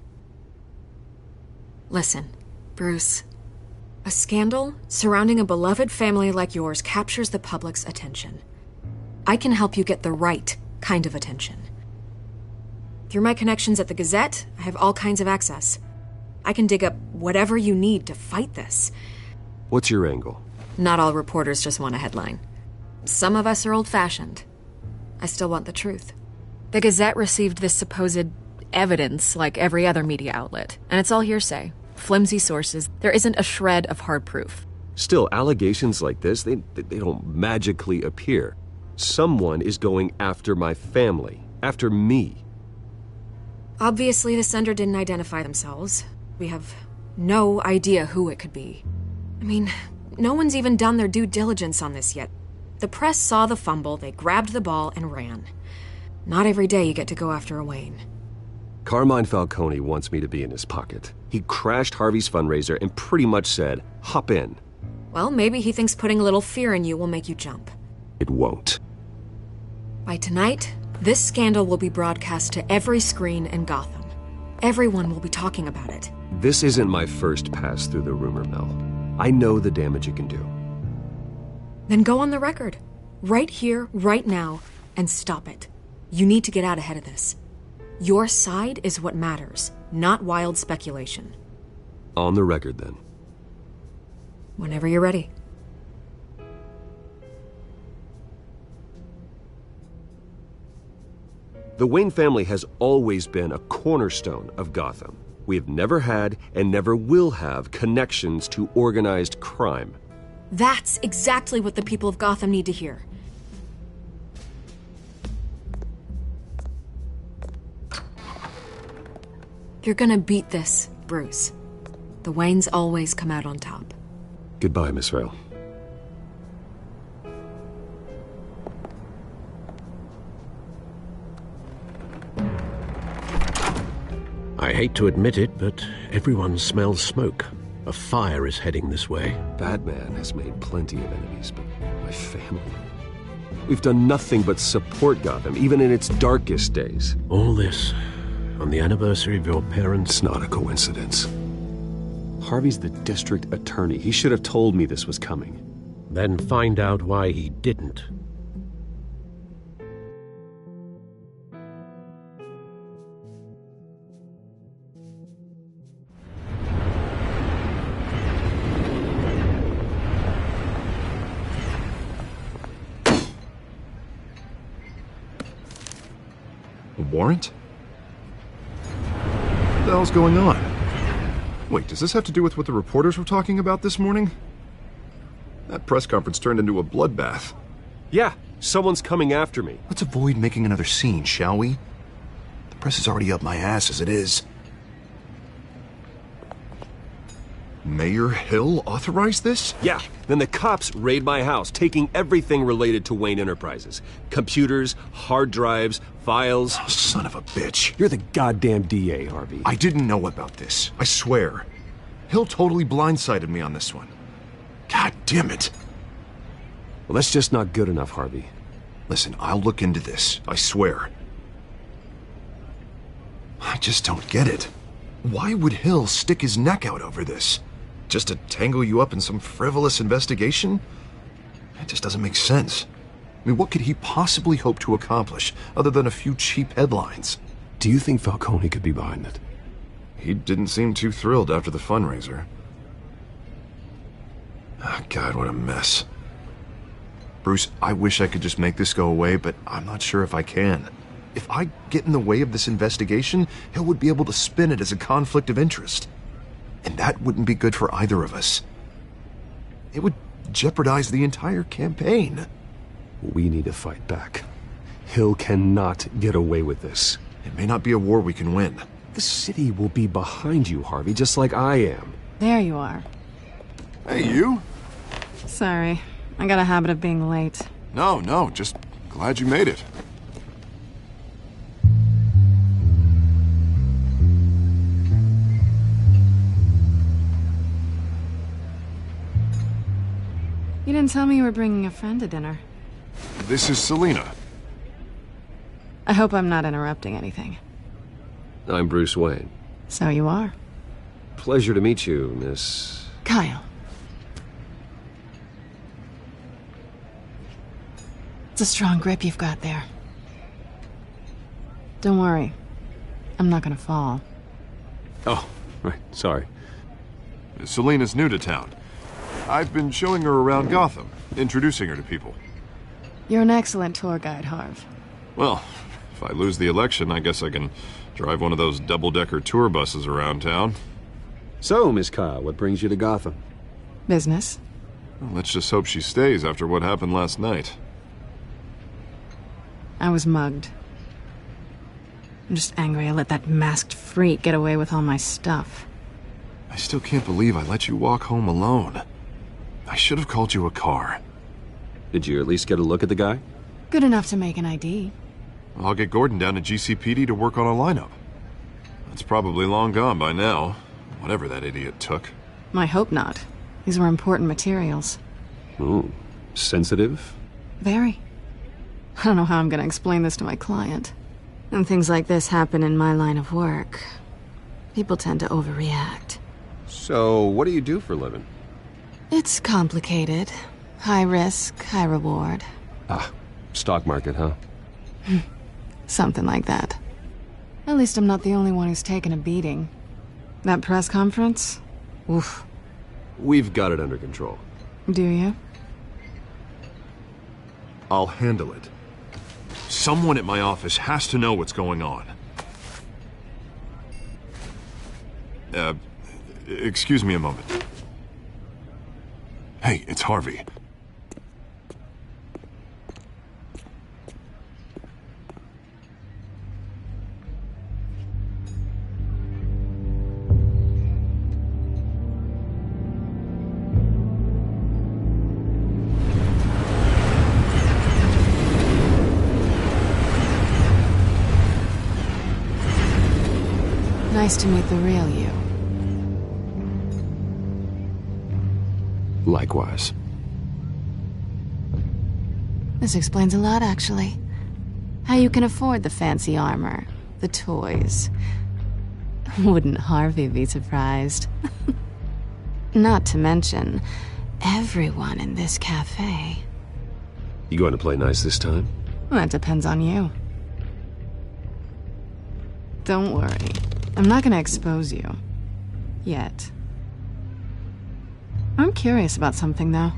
Listen, Bruce. A scandal surrounding a beloved family like yours captures the public's attention. I can help you get the right kind of attention. Through my connections at the Gazette, I have all kinds of access. I can dig up whatever you need to fight this. What's your angle? Not all reporters just want a headline. Some of us are old-fashioned. I still want the truth. The Gazette received this supposed evidence like every other media outlet, and it's all hearsay. Flimsy sources. There isn't a shred of hard proof. Still, allegations like this, they don't magically appear. Someone is going after my family, after me. Obviously, the sender didn't identify themselves. We have no idea who it could be. I mean, no one's even done their due diligence on this yet. The press saw the fumble, they grabbed the ball and ran. Not every day you get to go after a Wayne. Carmine Falcone wants me to be in his pocket. He crashed Harvey's fundraiser and pretty much said, hop in. Well, maybe he thinks putting a little fear in you will make you jump. It won't. By tonight, this scandal will be broadcast to every screen in Gotham. Everyone will be talking about it. This isn't my first pass through the rumor mill. I know the damage it can do. Then go on the record. Right here, right now, and stop it. You need to get out ahead of this. Your side is what matters, not wild speculation. On the record, then. Whenever you're ready. The Wayne family has always been a cornerstone of Gotham. We have never had and never will have connections to organized crime. That's exactly what the people of Gotham need to hear. You're gonna beat this, Bruce. The Waynes always come out on top. Goodbye, Miss Vale. I hate to admit it, but everyone smells smoke. A fire is heading this way. Batman has made plenty of enemies, but my family... We've done nothing but support Gotham, even in its darkest days. All this on the anniversary of your parents'... It's not a coincidence. Harvey's the district attorney. He should have told me this was coming. Then find out why he didn't. A warrant? What the hell's going on? Wait, does this have to do with what the reporters were talking about this morning? That press conference turned into a bloodbath. Yeah, Someone's coming after me. Let's avoid making another scene, shall we? The press is already up my ass as it is. Mayor Hill authorized this? Yeah, then the cops raid my house, taking everything related to Wayne Enterprises. Computers, hard drives, files. Oh, son of a bitch. You're the goddamn DA, Harvey. I didn't know about this. I swear. Hill totally blindsided me on this one. God damn it. Well, that's just not good enough, Harvey. Listen, I'll look into this. I swear. I just don't get it. Why would Hill stick his neck out over this? Just to tangle you up in some frivolous investigation? It just doesn't make sense. I mean, what could he possibly hope to accomplish other than a few cheap headlines? Do you think Falcone could be behind it? He didn't seem too thrilled after the fundraiser. Oh, God, what a mess. Bruce, I wish I could just make this go away, but I'm not sure if I can. If I get in the way of this investigation, Hill would be able to spin it as a conflict of interest. And that wouldn't be good for either of us. It would jeopardize the entire campaign. We need to fight back. Hill cannot get away with this. It may not be a war we can win. The city will be behind you, Harvey, just like I am. There you are. Hey, you. Sorry. I got a habit of being late. No, just glad you made it. You didn't tell me you were bringing a friend to dinner. This is Selina. I hope I'm not interrupting anything. I'm Bruce Wayne. So you are. Pleasure to meet you, Miss... Kyle. It's a strong grip you've got there. Don't worry. I'm not gonna fall. Oh, right. Sorry. Selina's new to town. I've been showing her around Gotham, introducing her to people. You're an excellent tour guide, Harv. Well, if I lose the election, I guess I can drive one of those double-decker tour buses around town. So, Miss Kyle, what brings you to Gotham? Business. Well, let's just hope she stays after what happened last night. I was mugged. I'm just angry I let that masked freak get away with all my stuff. I still can't believe I let you walk home alone. I should have called you a car. Did you at least get a look at the guy? Good enough to make an ID. I'll get Gordon down to GCPD to work on a lineup. That's probably long gone by now, whatever that idiot took. I hope not. These were important materials. Ooh, sensitive? Very. I don't know how I'm gonna explain this to my client. When things like this happen in my line of work, people tend to overreact. So, what do you do for a living? It's complicated. High risk, high reward. Ah, stock market, huh? Something like that. At least I'm not the only one who's taken a beating. That press conference? Oof. We've got it under control. Do you? I'll handle it. Someone at my office has to know what's going on. Excuse me a moment. Hey, it's Harvey. Nice to meet the real you. Likewise. This explains a lot, actually. How you can afford the fancy armor, the toys. Wouldn't Harvey be surprised? Not to mention, everyone in this cafe. You going to play nice this time? Well, that depends on you. Don't worry. I'm not gonna expose you. Yet. I'm curious about something, though.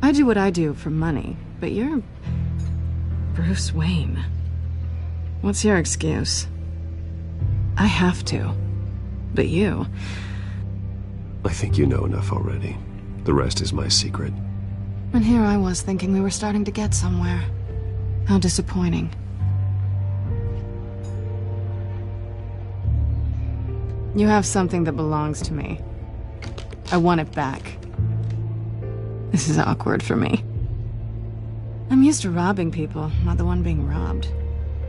I do what I do for money, but you're... Bruce Wayne. What's your excuse? I have to. But you... I think you know enough already. The rest is my secret. And here I was thinking we were starting to get somewhere. How disappointing. You have something that belongs to me. I want it back. This is awkward for me. I'm used to robbing people, not the one being robbed.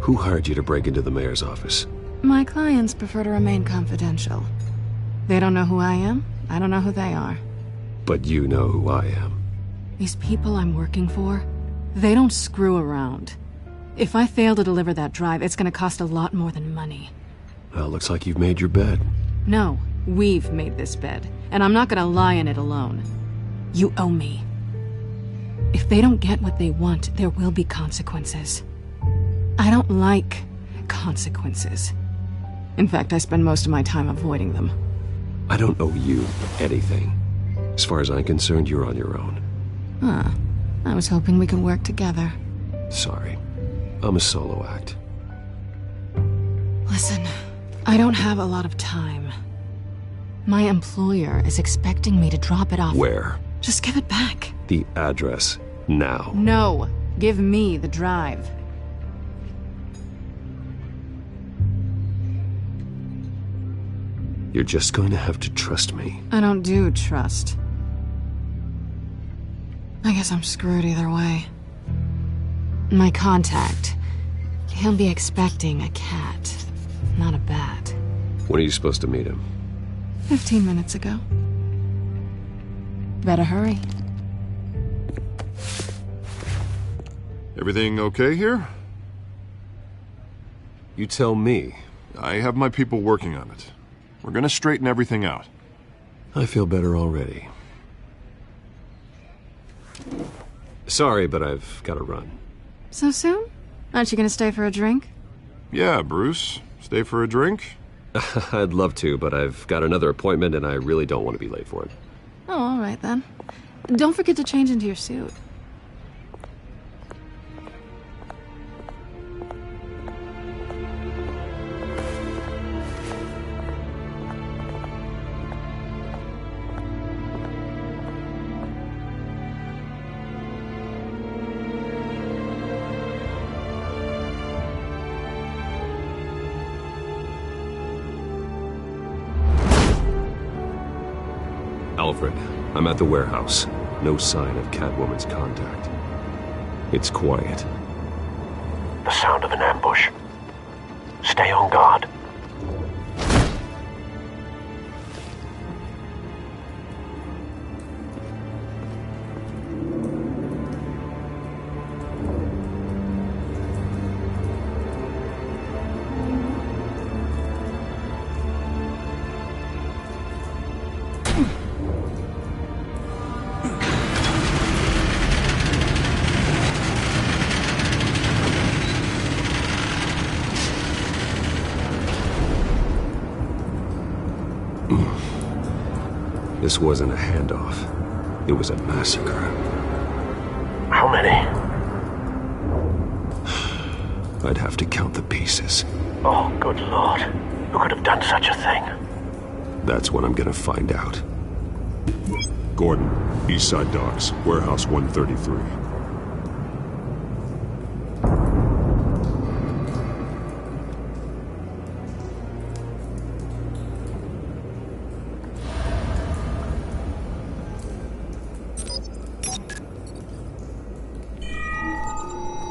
Who hired you to break into the mayor's office? My clients prefer to remain confidential. They don't know who I am, I don't know who they are. But you know who I am. These people I'm working for, they don't screw around. If I fail to deliver that drive, it's gonna cost a lot more than money. Well, looks like you've made your bed. No, we've made this bed, and I'm not gonna lie in it alone. You owe me. If they don't get what they want, there will be consequences. I don't like consequences. In fact, I spend most of my time avoiding them. I don't owe you anything. As far as I'm concerned, you're on your own. Huh. I was hoping we could work together. Sorry. I'm a solo act. Listen, I don't have a lot of time. My employer is expecting me to drop it off. Where? Just give it back. The address, now. No, give me the drive. You're just going to have to trust me. I don't do trust. I guess I'm screwed either way. My contact, he'll be expecting a cat, not a bat. When are you supposed to meet him? 15 minutes ago. Better hurry. Everything okay here? You tell me. I have my people working on it. We're gonna straighten everything out. I feel better already. Sorry, but I've got to run. So soon? Aren't you gonna stay for a drink? Yeah, Bruce. Stay for a drink? I'd love to, but I've got another appointment and I really don't want to be late for it. Oh, all right then. Don't forget to change into your suit. Alfred, I'm at the warehouse. No sign of Catwoman's contact. It's quiet. The sound of an ambush. Stay on guard. This wasn't a handoff. It was a massacre. How many? I'd have to count the pieces. Oh, good Lord. Who could have done such a thing? That's what I'm gonna find out. Gordon, Eastside Docks, Warehouse 133.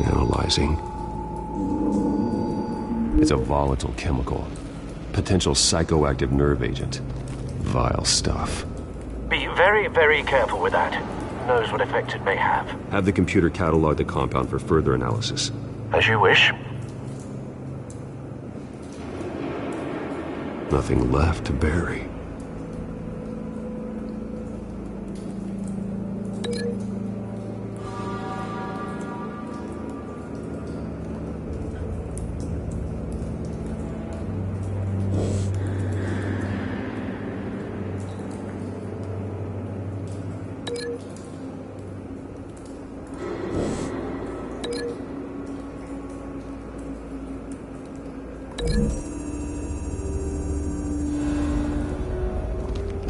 Analyzing. It's a volatile chemical. Potential psychoactive nerve agent. Vile stuff. Be very, very careful with that. Who knows what effect it may have. Have the computer catalog the compound for further analysis. As you wish. Nothing left to bury.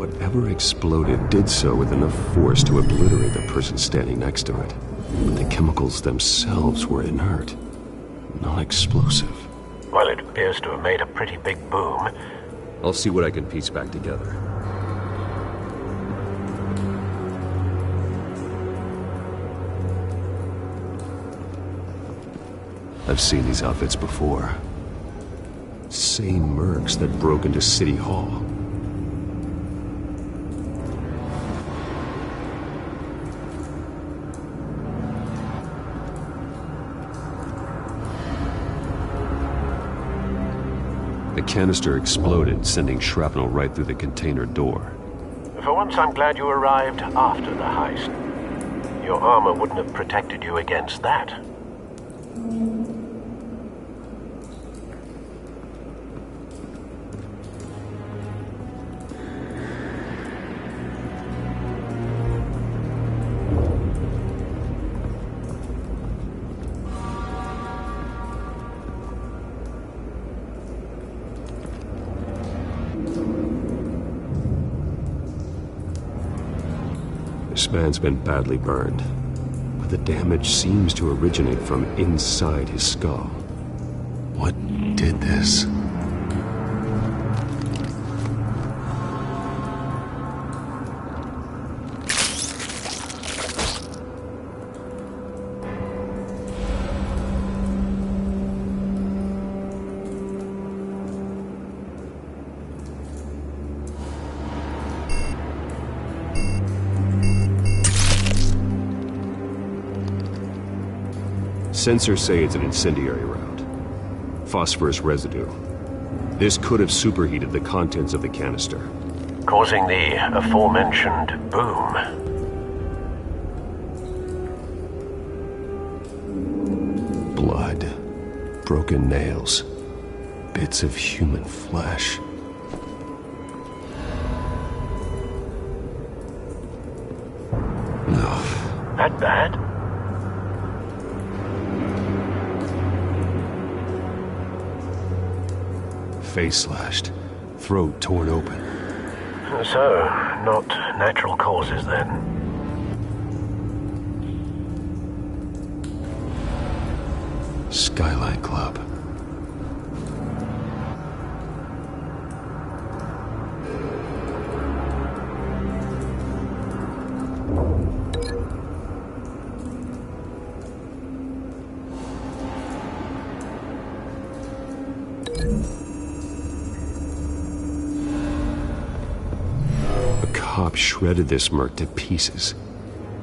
Whatever exploded did so with enough force to obliterate the person standing next to it. But the chemicals themselves were inert, not explosive. Well, it appears to have made a pretty big boom. I'll see what I can piece back together. I've seen these outfits before. Same mercs that broke into City Hall. The canister exploded, sending shrapnel right through the container door. For once, I'm glad you arrived after the heist. Your armor wouldn't have protected you against that. This man's been badly burned, but the damage seems to originate from inside his skull. What did this? Sensors say it's an incendiary round. Phosphorus residue. This could have superheated the contents of the canister, causing the aforementioned boom. Blood. Broken nails. Bits of human flesh. No. That bad? Face slashed, throat torn open. So, not natural causes then. Skyline Club. Cop shredded this merc to pieces,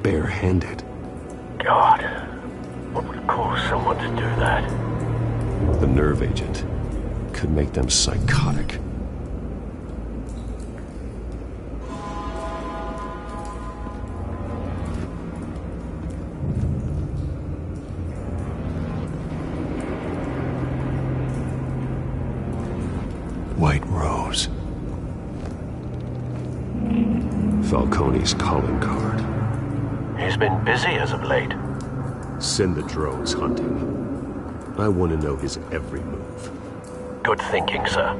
bare-handed. God, what would cause someone to do that? The nerve agent could make them psychotic. White Rose. Falcone's calling card. He's been busy as of late. Send the drones hunting. I want to know his every move. Good thinking, sir.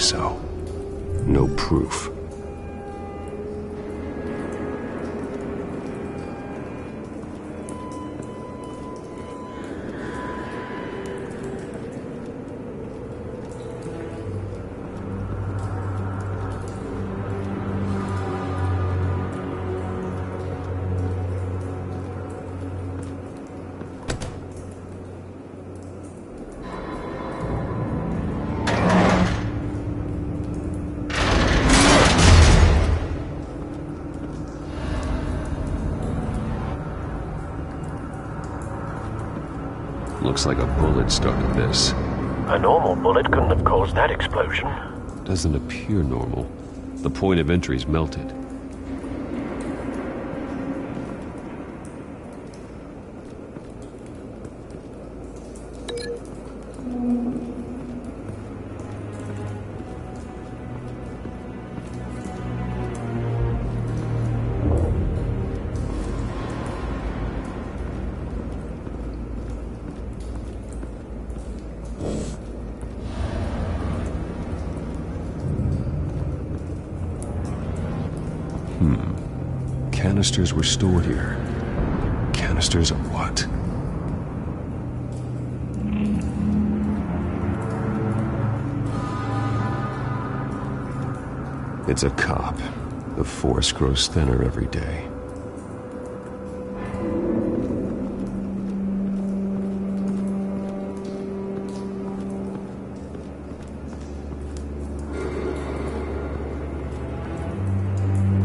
So, no proof. Looks like a bullet started this. A normal bullet couldn't have caused that explosion. Doesn't appear normal. The point of entry's melted. Canisters were stored here. Canisters of what? It's a cop. The force grows thinner every day.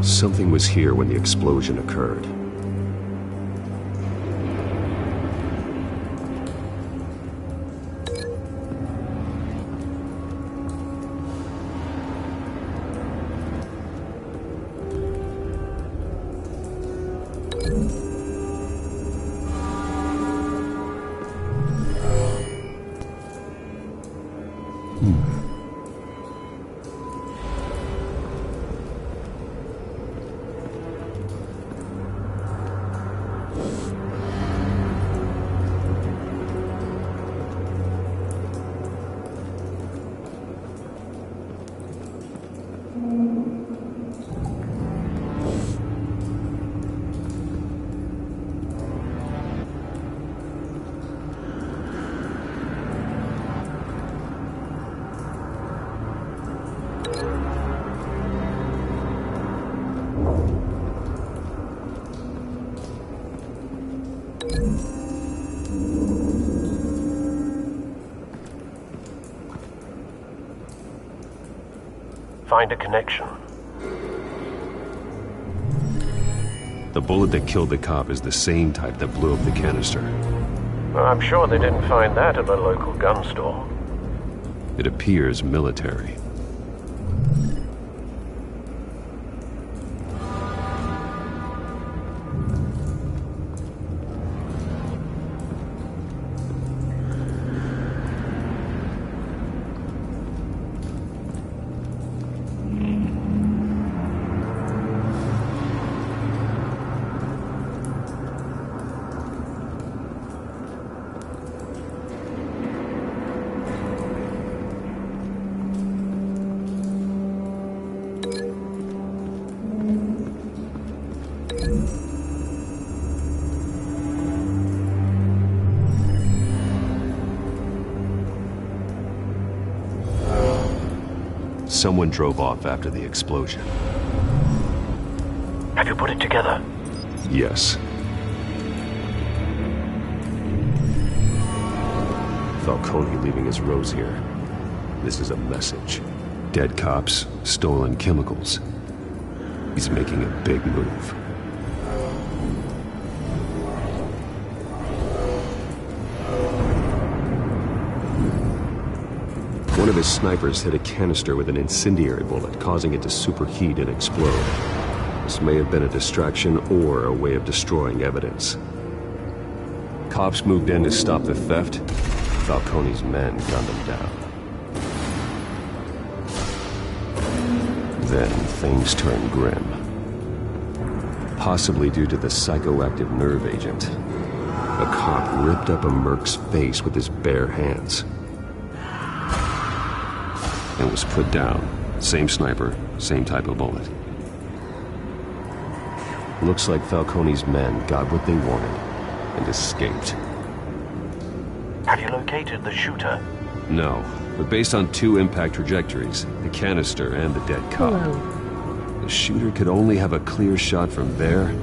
Something was here when the explosion occurred. Find a connection. The bullet that killed the cop is the same type that blew up the canister. Well, I'm sure they didn't find that at the local gun store. It appears military. Someone drove off after the explosion. Have you put it together? Yes. Falcone leaving his rose here. This is a message. Dead cops, stolen chemicals. He's making a big move. One of his snipers hit a canister with an incendiary bullet, causing it to superheat and explode. This may have been a distraction or a way of destroying evidence. Cops moved in to stop the theft. Falcone's men gunned them down. Then things turned grim. Possibly due to the psychoactive nerve agent. A cop ripped up a merc's face with his bare hands. And was put down. Same sniper, same type of bullet. Looks like Falcone's men got what they wanted and escaped. Have you located the shooter? No, but based on two impact trajectories, the canister and the dead cop, the shooter could only have a clear shot from there,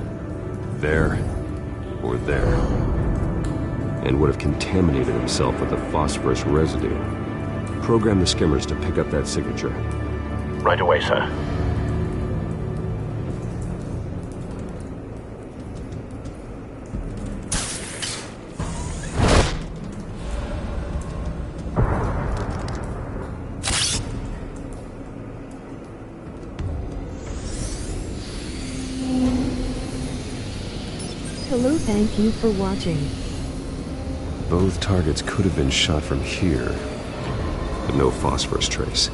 or there, and would have contaminated himself with the phosphorus residue. Program the skimmers to pick up that signature. Right away, sir. Hello, thank you for watching. Both targets could have been shot from here, but no phosphorus trace.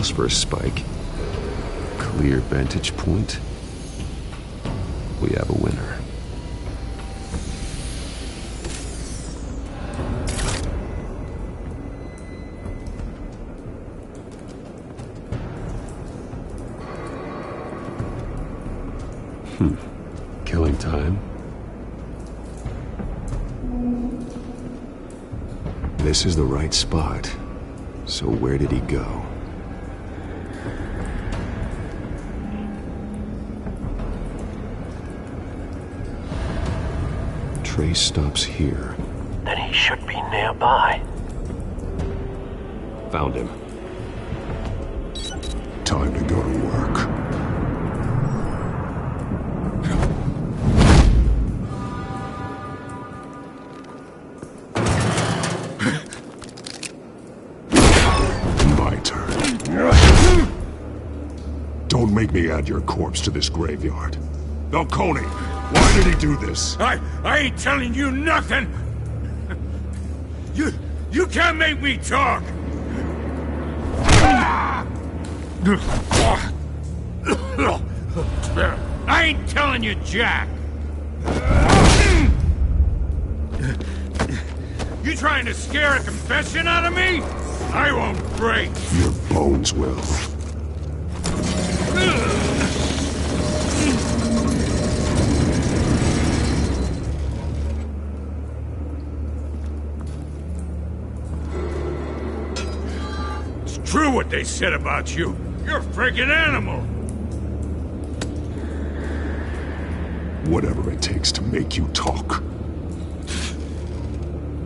phosphorus spike. Clear vantage point. We have a winner. Killing time. This is the right spot. So where did he go? Trace stops here. Then he should be nearby. Found him. Time to go to work. My turn. Don't make me add your corpse to this graveyard. Falcone, why did he do this? I ain't telling you nothing! You can't make me talk! I ain't telling you jack! You trying to scare a confession out of me? I won't break! Your bones will. It's true what they said about you. You're a freaking animal! Whatever it takes to make you talk.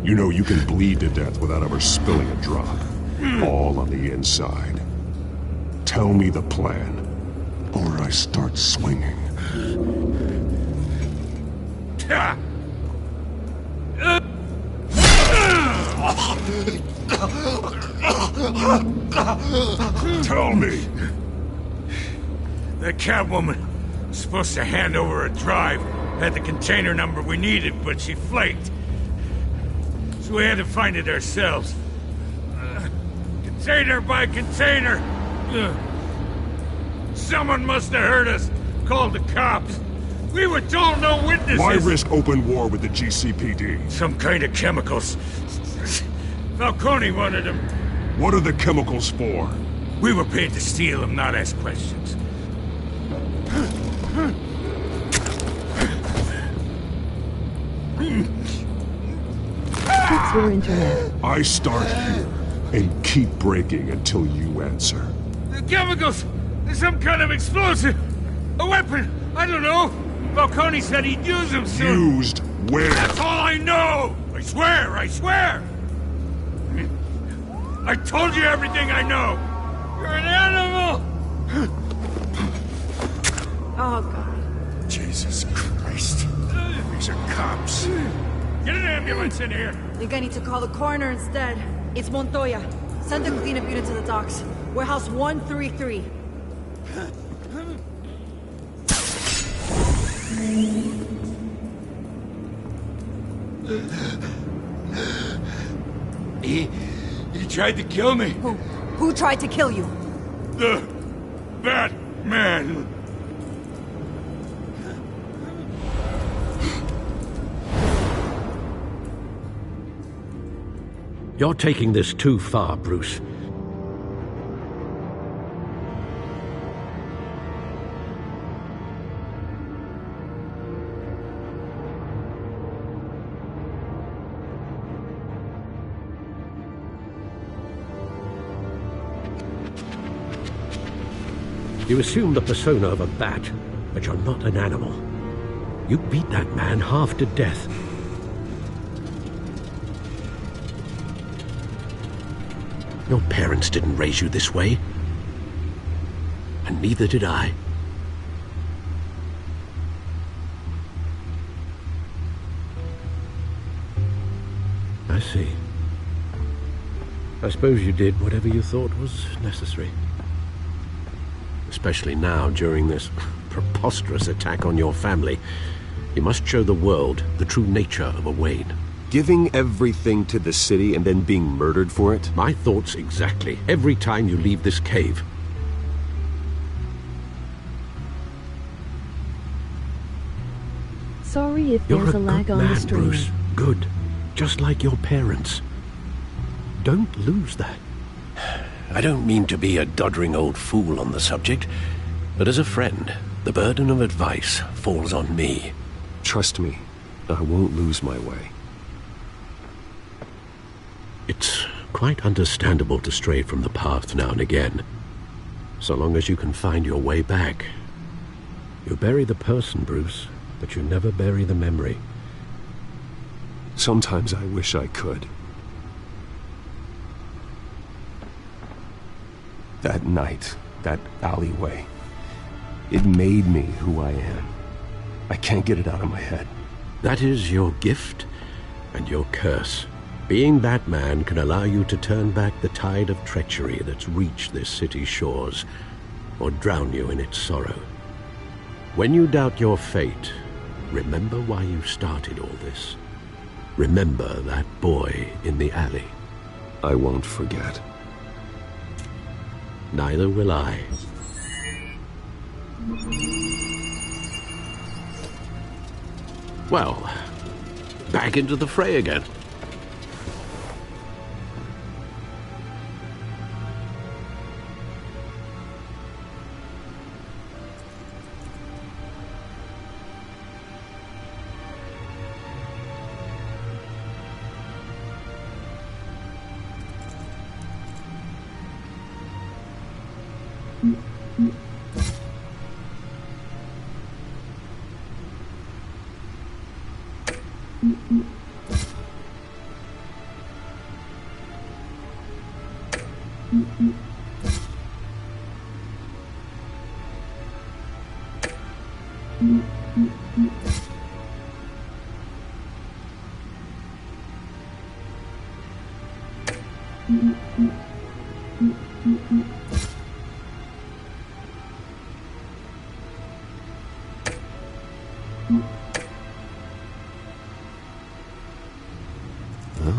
You know you can bleed to death without ever spilling a drop. All on the inside. Tell me the plan, or I start swinging. Tell me! The Catwoman was supposed to hand over a drive. Had the container number we needed, but she flaked. So we had to find it ourselves. Container by container! Someone must have heard us. Called the cops. We were told no witnesses. Why risk open war with the GCPD? Some kind of chemicals. Falcone wanted them. What are the chemicals for? We were paid to steal them, not ask questions. Fix your internet. I start here and keep breaking until you answer. The chemicals! There's some kind of explosive! A weapon! I don't know! Falcone said he'd use them soon! Used where? That's all I know! I swear! I swear! I told you everything I know! You're an animal! Oh, God. Jesus Christ. These are cops. Get an ambulance in here! Think I need to call the coroner instead. It's Montoya. Send the cleanup unit to the docks. Warehouse 133. He tried to kill me. Who tried to kill you? The Batman. You're taking this too far, Bruce. You assume the persona of a bat, but you're not an animal. You beat that man half to death. Your parents didn't raise you this way. And neither did I. I see. I suppose you did whatever you thought was necessary. Especially now, during this preposterous attack on your family. You must show the world the true nature of a Wayne. Giving everything to the city and then being murdered for it? My thoughts exactly. Every time you leave this cave. Sorry if You're there's a a lag good on the man, stream. Bruce. Good. Just like your parents. Don't lose that. I don't mean to be a doddering old fool on the subject, but as a friend, the burden of advice falls on me. Trust me, I won't lose my way. It's quite understandable to stray from the path now and again, so long as you can find your way back. You bury the person, Bruce, but you never bury the memory. Sometimes I wish I could. That night, that alleyway, it made me who I am. I can't get it out of my head. That is your gift and your curse. Being that man can allow you to turn back the tide of treachery that's reached this city's shores, or drown you in its sorrow. When you doubt your fate, remember why you started all this. Remember that boy in the alley. I won't forget. Neither will I. Well, back into the fray again.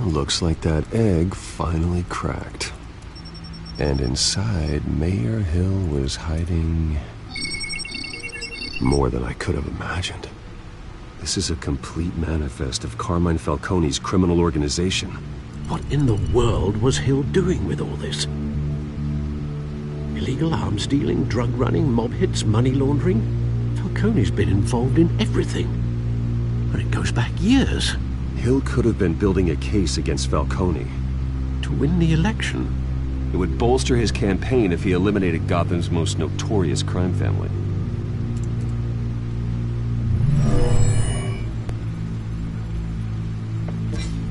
Looks like that egg finally cracked. And inside, Mayor Hill was hiding more than I could have imagined. This is a complete manifest of Carmine Falcone's criminal organization. What in the world was Hill doing with all this? Illegal arms dealing, drug running, mob hits, money laundering? Falcone's been involved in everything. And it goes back years. Hill could have been building a case against Falcone. To win the election? It would bolster his campaign if he eliminated Gotham's most notorious crime family.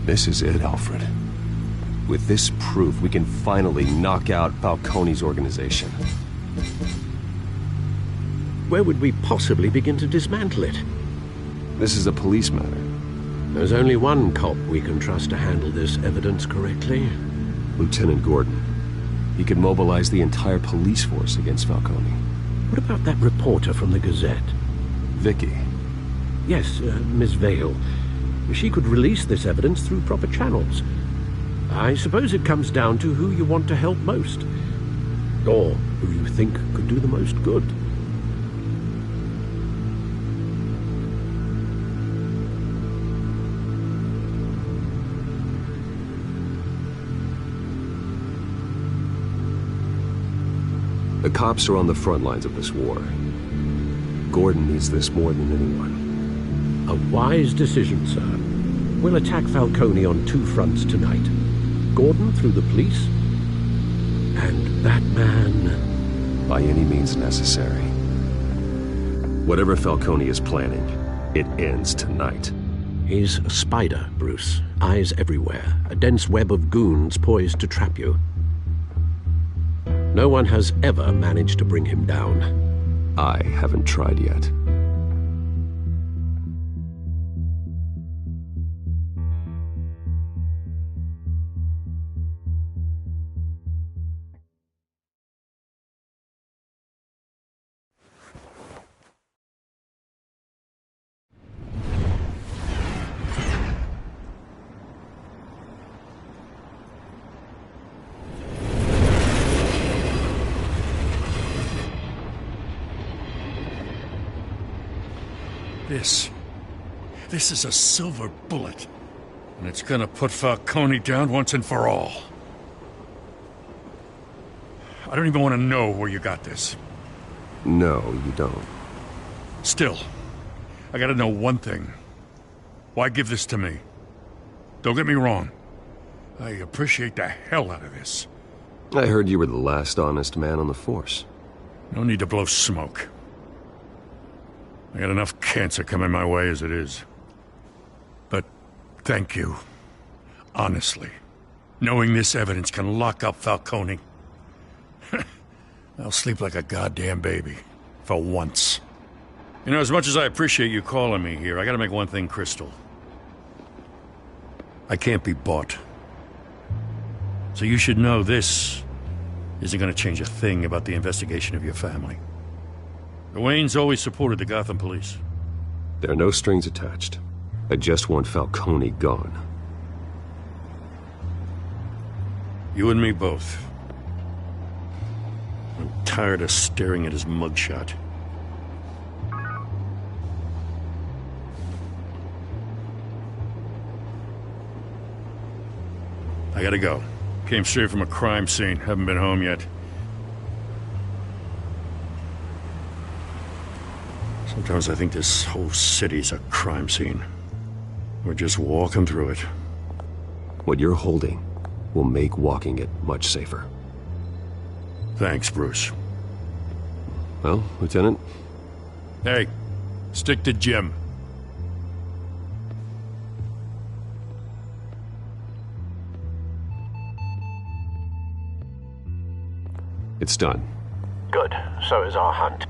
This is it, Alfred. With this proof, we can finally knock out Falcone's organization. Where would we possibly begin to dismantle it? This is a police matter. There's only one cop we can trust to handle this evidence correctly. Lieutenant Gordon. He could mobilize the entire police force against Falcone. What about that reporter from the Gazette? Vicky. Yes, Miss Vale. She could release this evidence through proper channels. I suppose it comes down to who you want to help most. Or who you think could do the most good. The cops are on the front lines of this war. Gordon needs this more than anyone. A wise decision, sir. We'll attack Falcone on two fronts tonight. Gordon through the police, and that man... by any means necessary. Whatever Falcone is planning, it ends tonight. He's a spider, Bruce. Eyes everywhere. A dense web of goons poised to trap you. No one has ever managed to bring him down. I haven't tried yet. This is a silver bullet. And it's gonna put Falcone down once and for all. I don't even want to know where you got this. No, you don't. Still, I gotta know one thing. Why give this to me? Don't get me wrong. I appreciate the hell out of this. I heard you were the last honest man on the force. No need to blow smoke. I got enough cancer coming my way as it is. But thank you. Honestly. Knowing this evidence can lock up Falcone. I'll sleep like a goddamn baby. For once. You know, as much as I appreciate you calling me here, I gotta make one thing crystal. I can't be bought. So you should know this isn't gonna change a thing about the investigation of your family. The Waynes always supported the Gotham police. There are no strings attached. I just want Falcone gone. You and me both. I'm tired of staring at his mugshot. I gotta go. Came straight from a crime scene. Haven't been home yet. Sometimes I think this whole city's a crime scene. We're just walking through it. What you're holding will make walking it much safer. Thanks, Bruce. Well, Lieutenant? Hey, stick to Jim. It's done. Good. So is our hunt.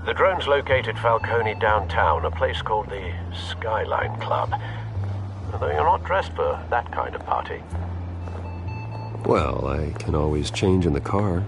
The drones located Falcone downtown, a place called the Skyline Club. Although you're not dressed for that kind of party. Well, I can always change in the car.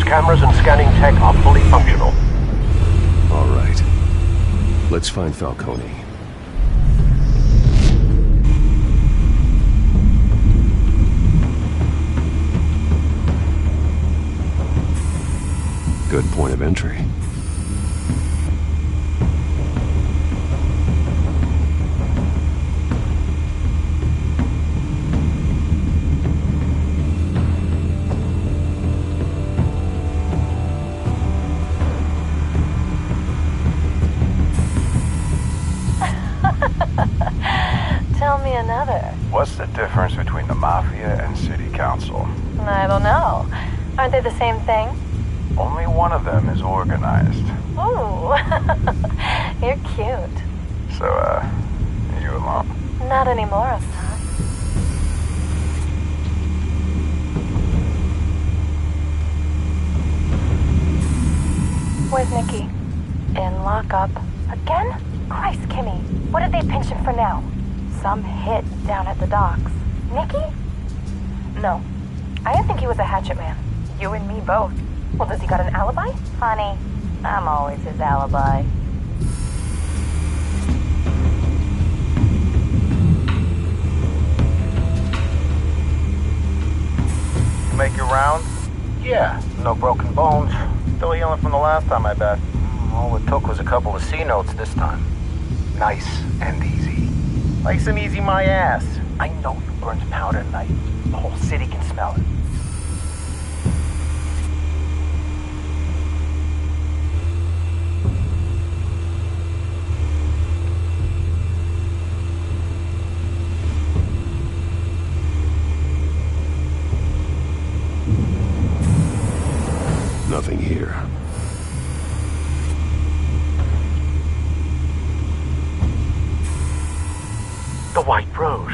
Cameras and scanning tech are fully functional. All right. Let's find Falcone. Good point of entry. Tell me another. What's the difference between the Mafia and City Council? I don't know. Aren't they the same thing? Only one of them is organized. Ooh, you're cute. So, are you alone? Not anymore, Assad. Where's Nikki? In lockup. Again? Christ, Kimmy. What did they pinch him for now? Some hit down at the docks. Nikki? No. I didn't think he was a hatchet man. You and me both. Well, does he got an alibi? Honey, I'm always his alibi. You make your rounds? Yeah, no broken bones. Still healing from the last time, I bet. All it took was a couple of C notes this time. Nice and easy. Nice and easy my ass. I know you burned powder tonight. The whole city can smell it. nothing here. The white rose.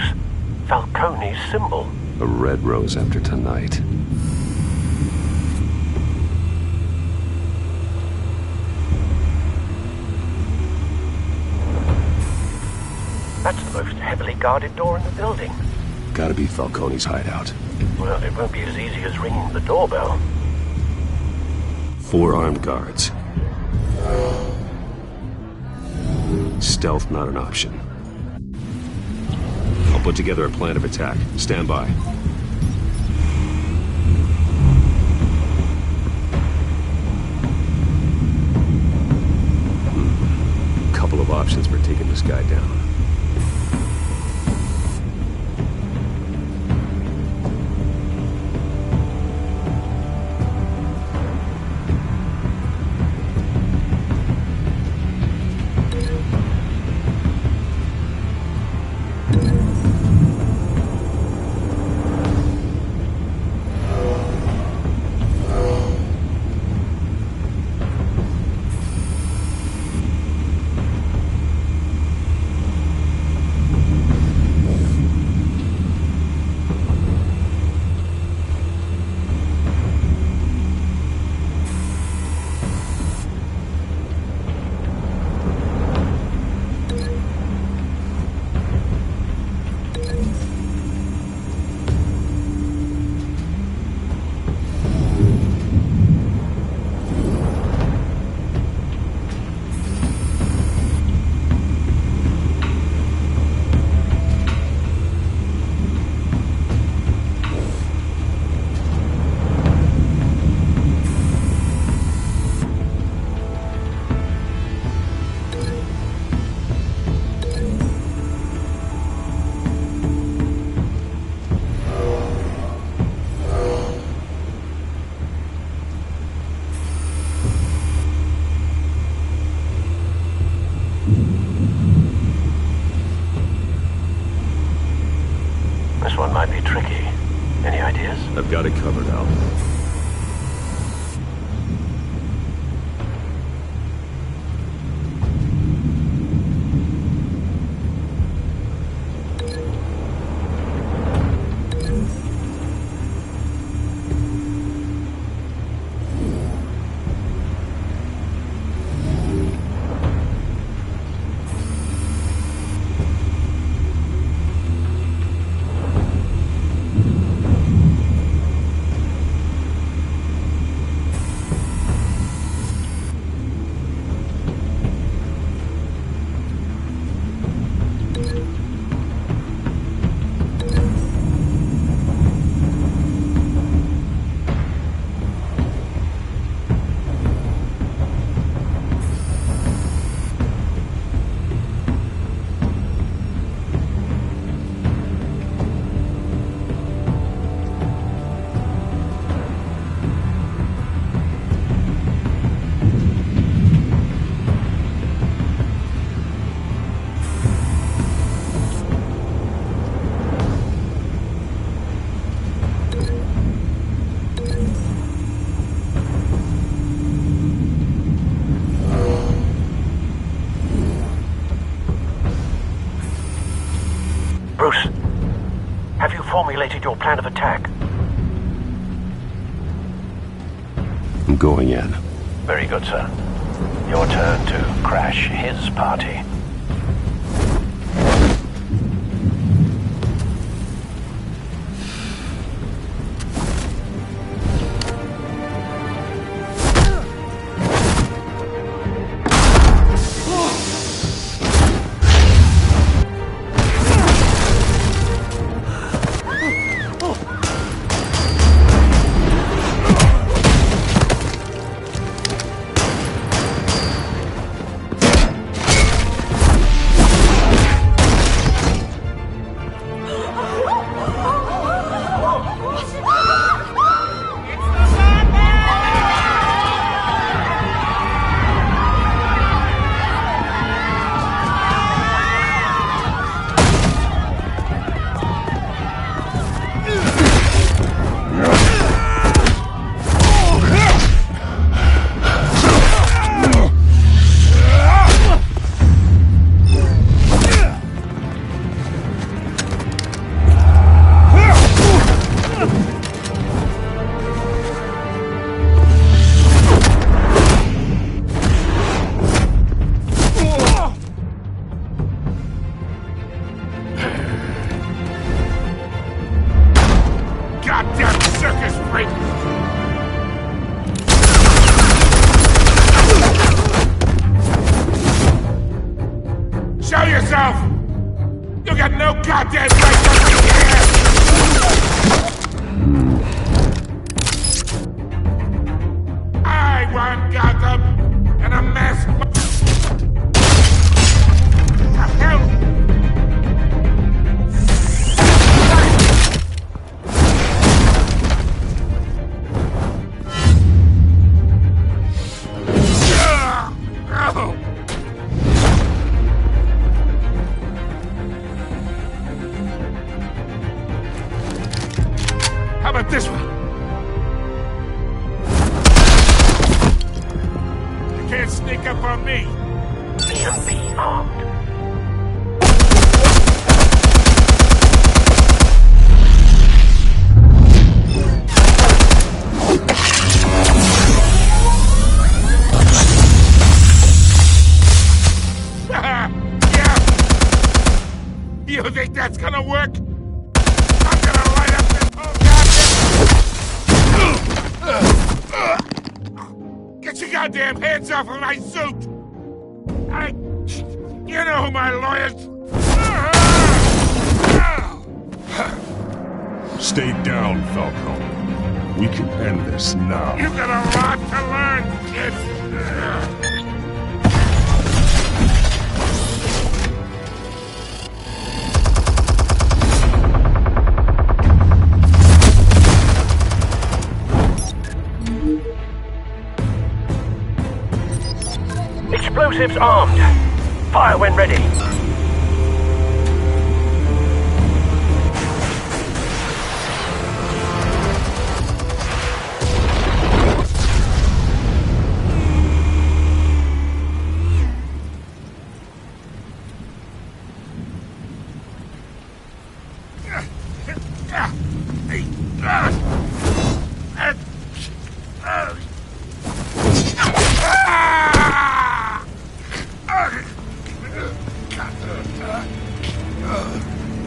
Falcone's symbol. A red rose after tonight. That's the most heavily guarded door in the building. Gotta be Falcone's hideout. Well, it won't be as easy as ringing the doorbell. 4 armed guards. Stealth not an option. I'll put together a plan of attack. Stand by. Couple of options for taking this guy down. This one might be tricky. Any ideas? I've got it covered, Al. Bruce, have you formulated your plan of attack? I'm going in. Very good, sir. Your turn to crash his party. This way. You can't sneak up on me. BMP armed. You think that's gonna work? I'm gonna light up this whole goddamn... Get your goddamn hands off of my suit! You know who my lawyers... Stay down, Falcone. We can end this now. You got a lot to learn, kid! Explosives armed. Fire when ready.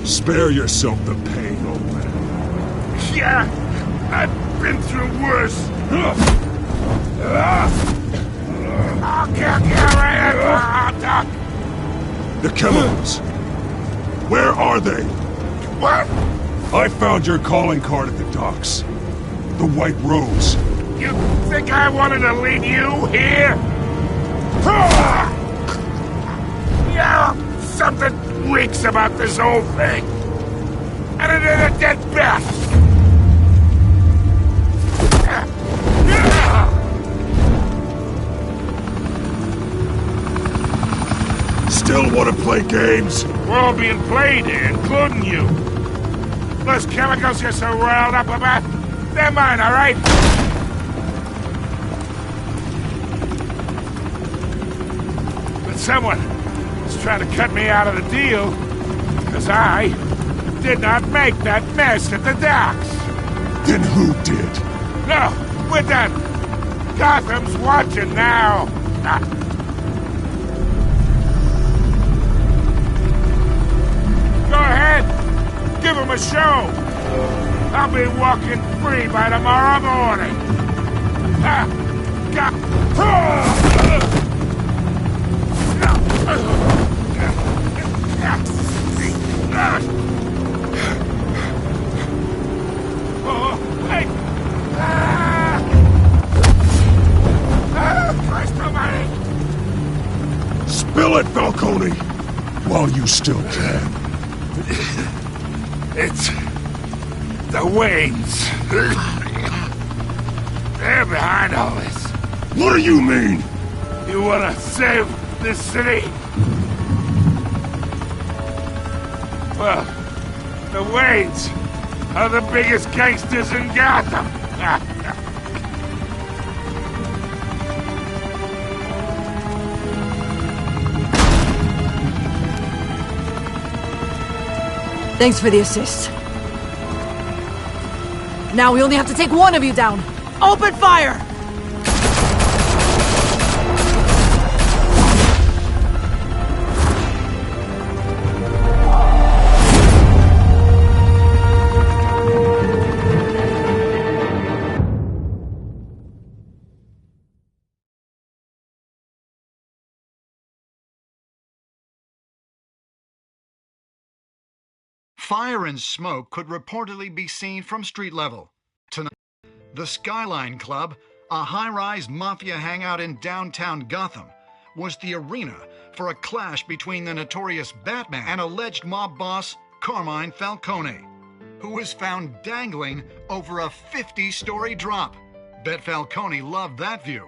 Spare yourself the pain, old man. Yeah, I've been through worse. The chemicals. Where are they? What? I found your calling card at the docks. The White Rose. You think I wanted to leave you here? Yeah, something reeks about this whole thing. And it is a dead bat. Still want to play games? We're all being played here, including you. Those chemicals you're so riled up about, they're mine, all right? But someone is trying to cut me out of the deal, because I did not make that mess at the docks. Then who did? No, we're done. Gotham's watching now. Go ahead. Give him a show. I'll be walking free by tomorrow morning. Christ almighty! Spill it, Falcone, while you still can. It's the Waynes. They're behind all this. What do you mean? You wanna save this city? Well, the Waynes are the biggest gangsters in Gotham. Thanks for the assist. Now we only have to take one of you down. Open fire! Fire and smoke could reportedly be seen from street level. Tonight, the Skyline Club, a high-rise mafia hangout in downtown Gotham, was the arena for a clash between the notorious Batman and alleged mob boss Carmine Falcone, who was found dangling over a 50-story drop. Bet Falcone loved that view.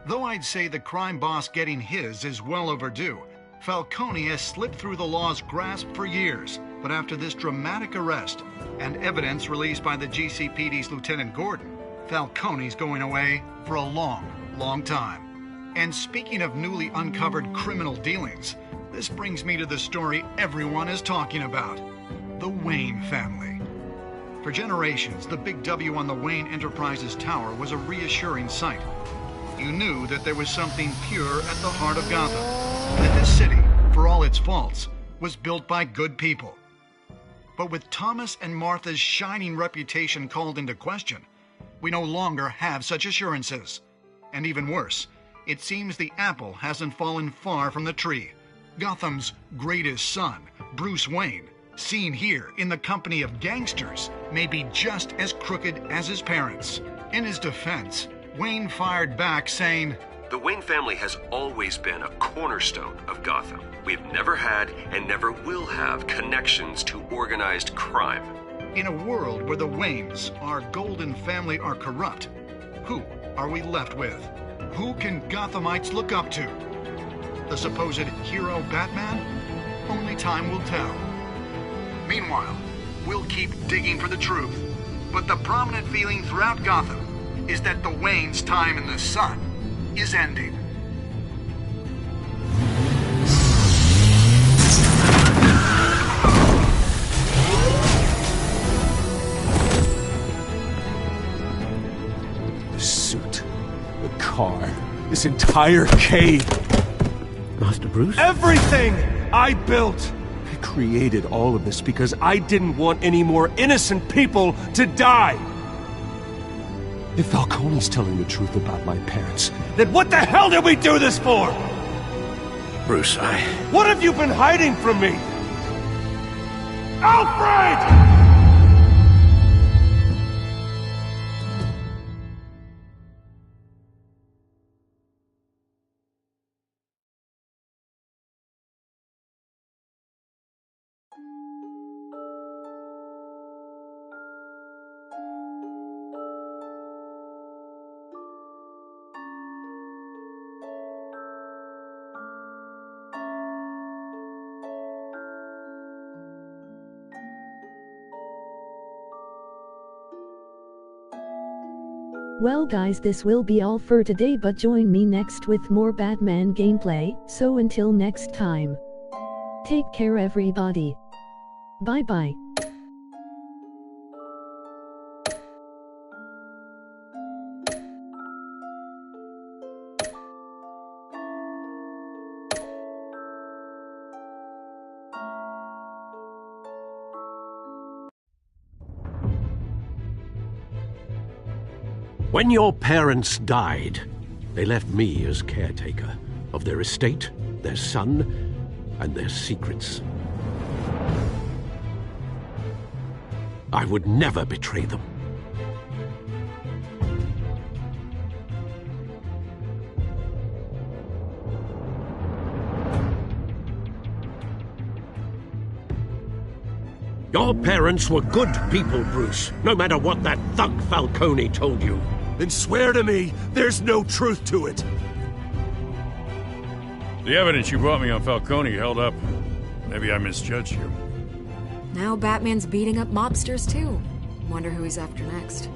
Though I'd say the crime boss getting his is well overdue, Falcone has slipped through the law's grasp for years, But after this dramatic arrest and evidence released by the GCPD's Lieutenant Gordon, Falcone's going away for a long, long time. And speaking of newly uncovered criminal dealings, this brings me to the story everyone is talking about: the Wayne family. For generations, the big W on the Wayne Enterprises tower was a reassuring sight. You knew that there was something pure at the heart of Gotham, that this city, for all its faults, was built by good people. But with Thomas and Martha's shining reputation called into question, we no longer have such assurances. And even worse, it seems the apple hasn't fallen far from the tree. Gotham's greatest son, Bruce Wayne, seen here in the company of gangsters, may be just as crooked as his parents. In his defense, Wayne fired back saying, "The Wayne family has always been a cornerstone of Gotham. We've never had and never will have connections to organized crime." In a world where the Waynes, our golden family, are corrupt, who are we left with? Who can Gothamites look up to? The supposed hero Batman? Only time will tell. Meanwhile, we'll keep digging for the truth. But the prominent feeling throughout Gotham is that the Waynes' time in the sun is ending. The suit, the car, this entire cave. Master Bruce? Everything I built! I created all of this because I didn't want any more innocent people to die! If Falcone's telling the truth about my parents, then what the hell did we do this for? Bruce, What have you been hiding from me? Alfred! Well guys, this will be all for today, but join me next with more Batman gameplay, so until next time. Take care everybody. Bye bye. When your parents died, they left me as caretaker of their estate, their son, and their secrets. I would never betray them. Your parents were good people, Bruce, no matter what that thug Falcone told you. Then swear to me there's no truth to it. The evidence you brought me on Falcone held up. Maybe I misjudged you. Now Batman's beating up mobsters too. Wonder who he's after next.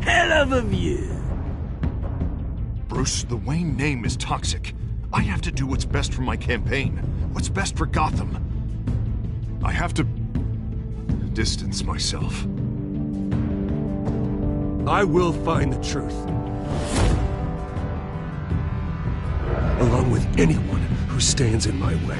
Hell of a view. Bruce, the Wayne name is toxic. I have to do what's best for my campaign. What's best for Gotham. I have to distance myself. I will find the truth. Along with anyone who stands in my way.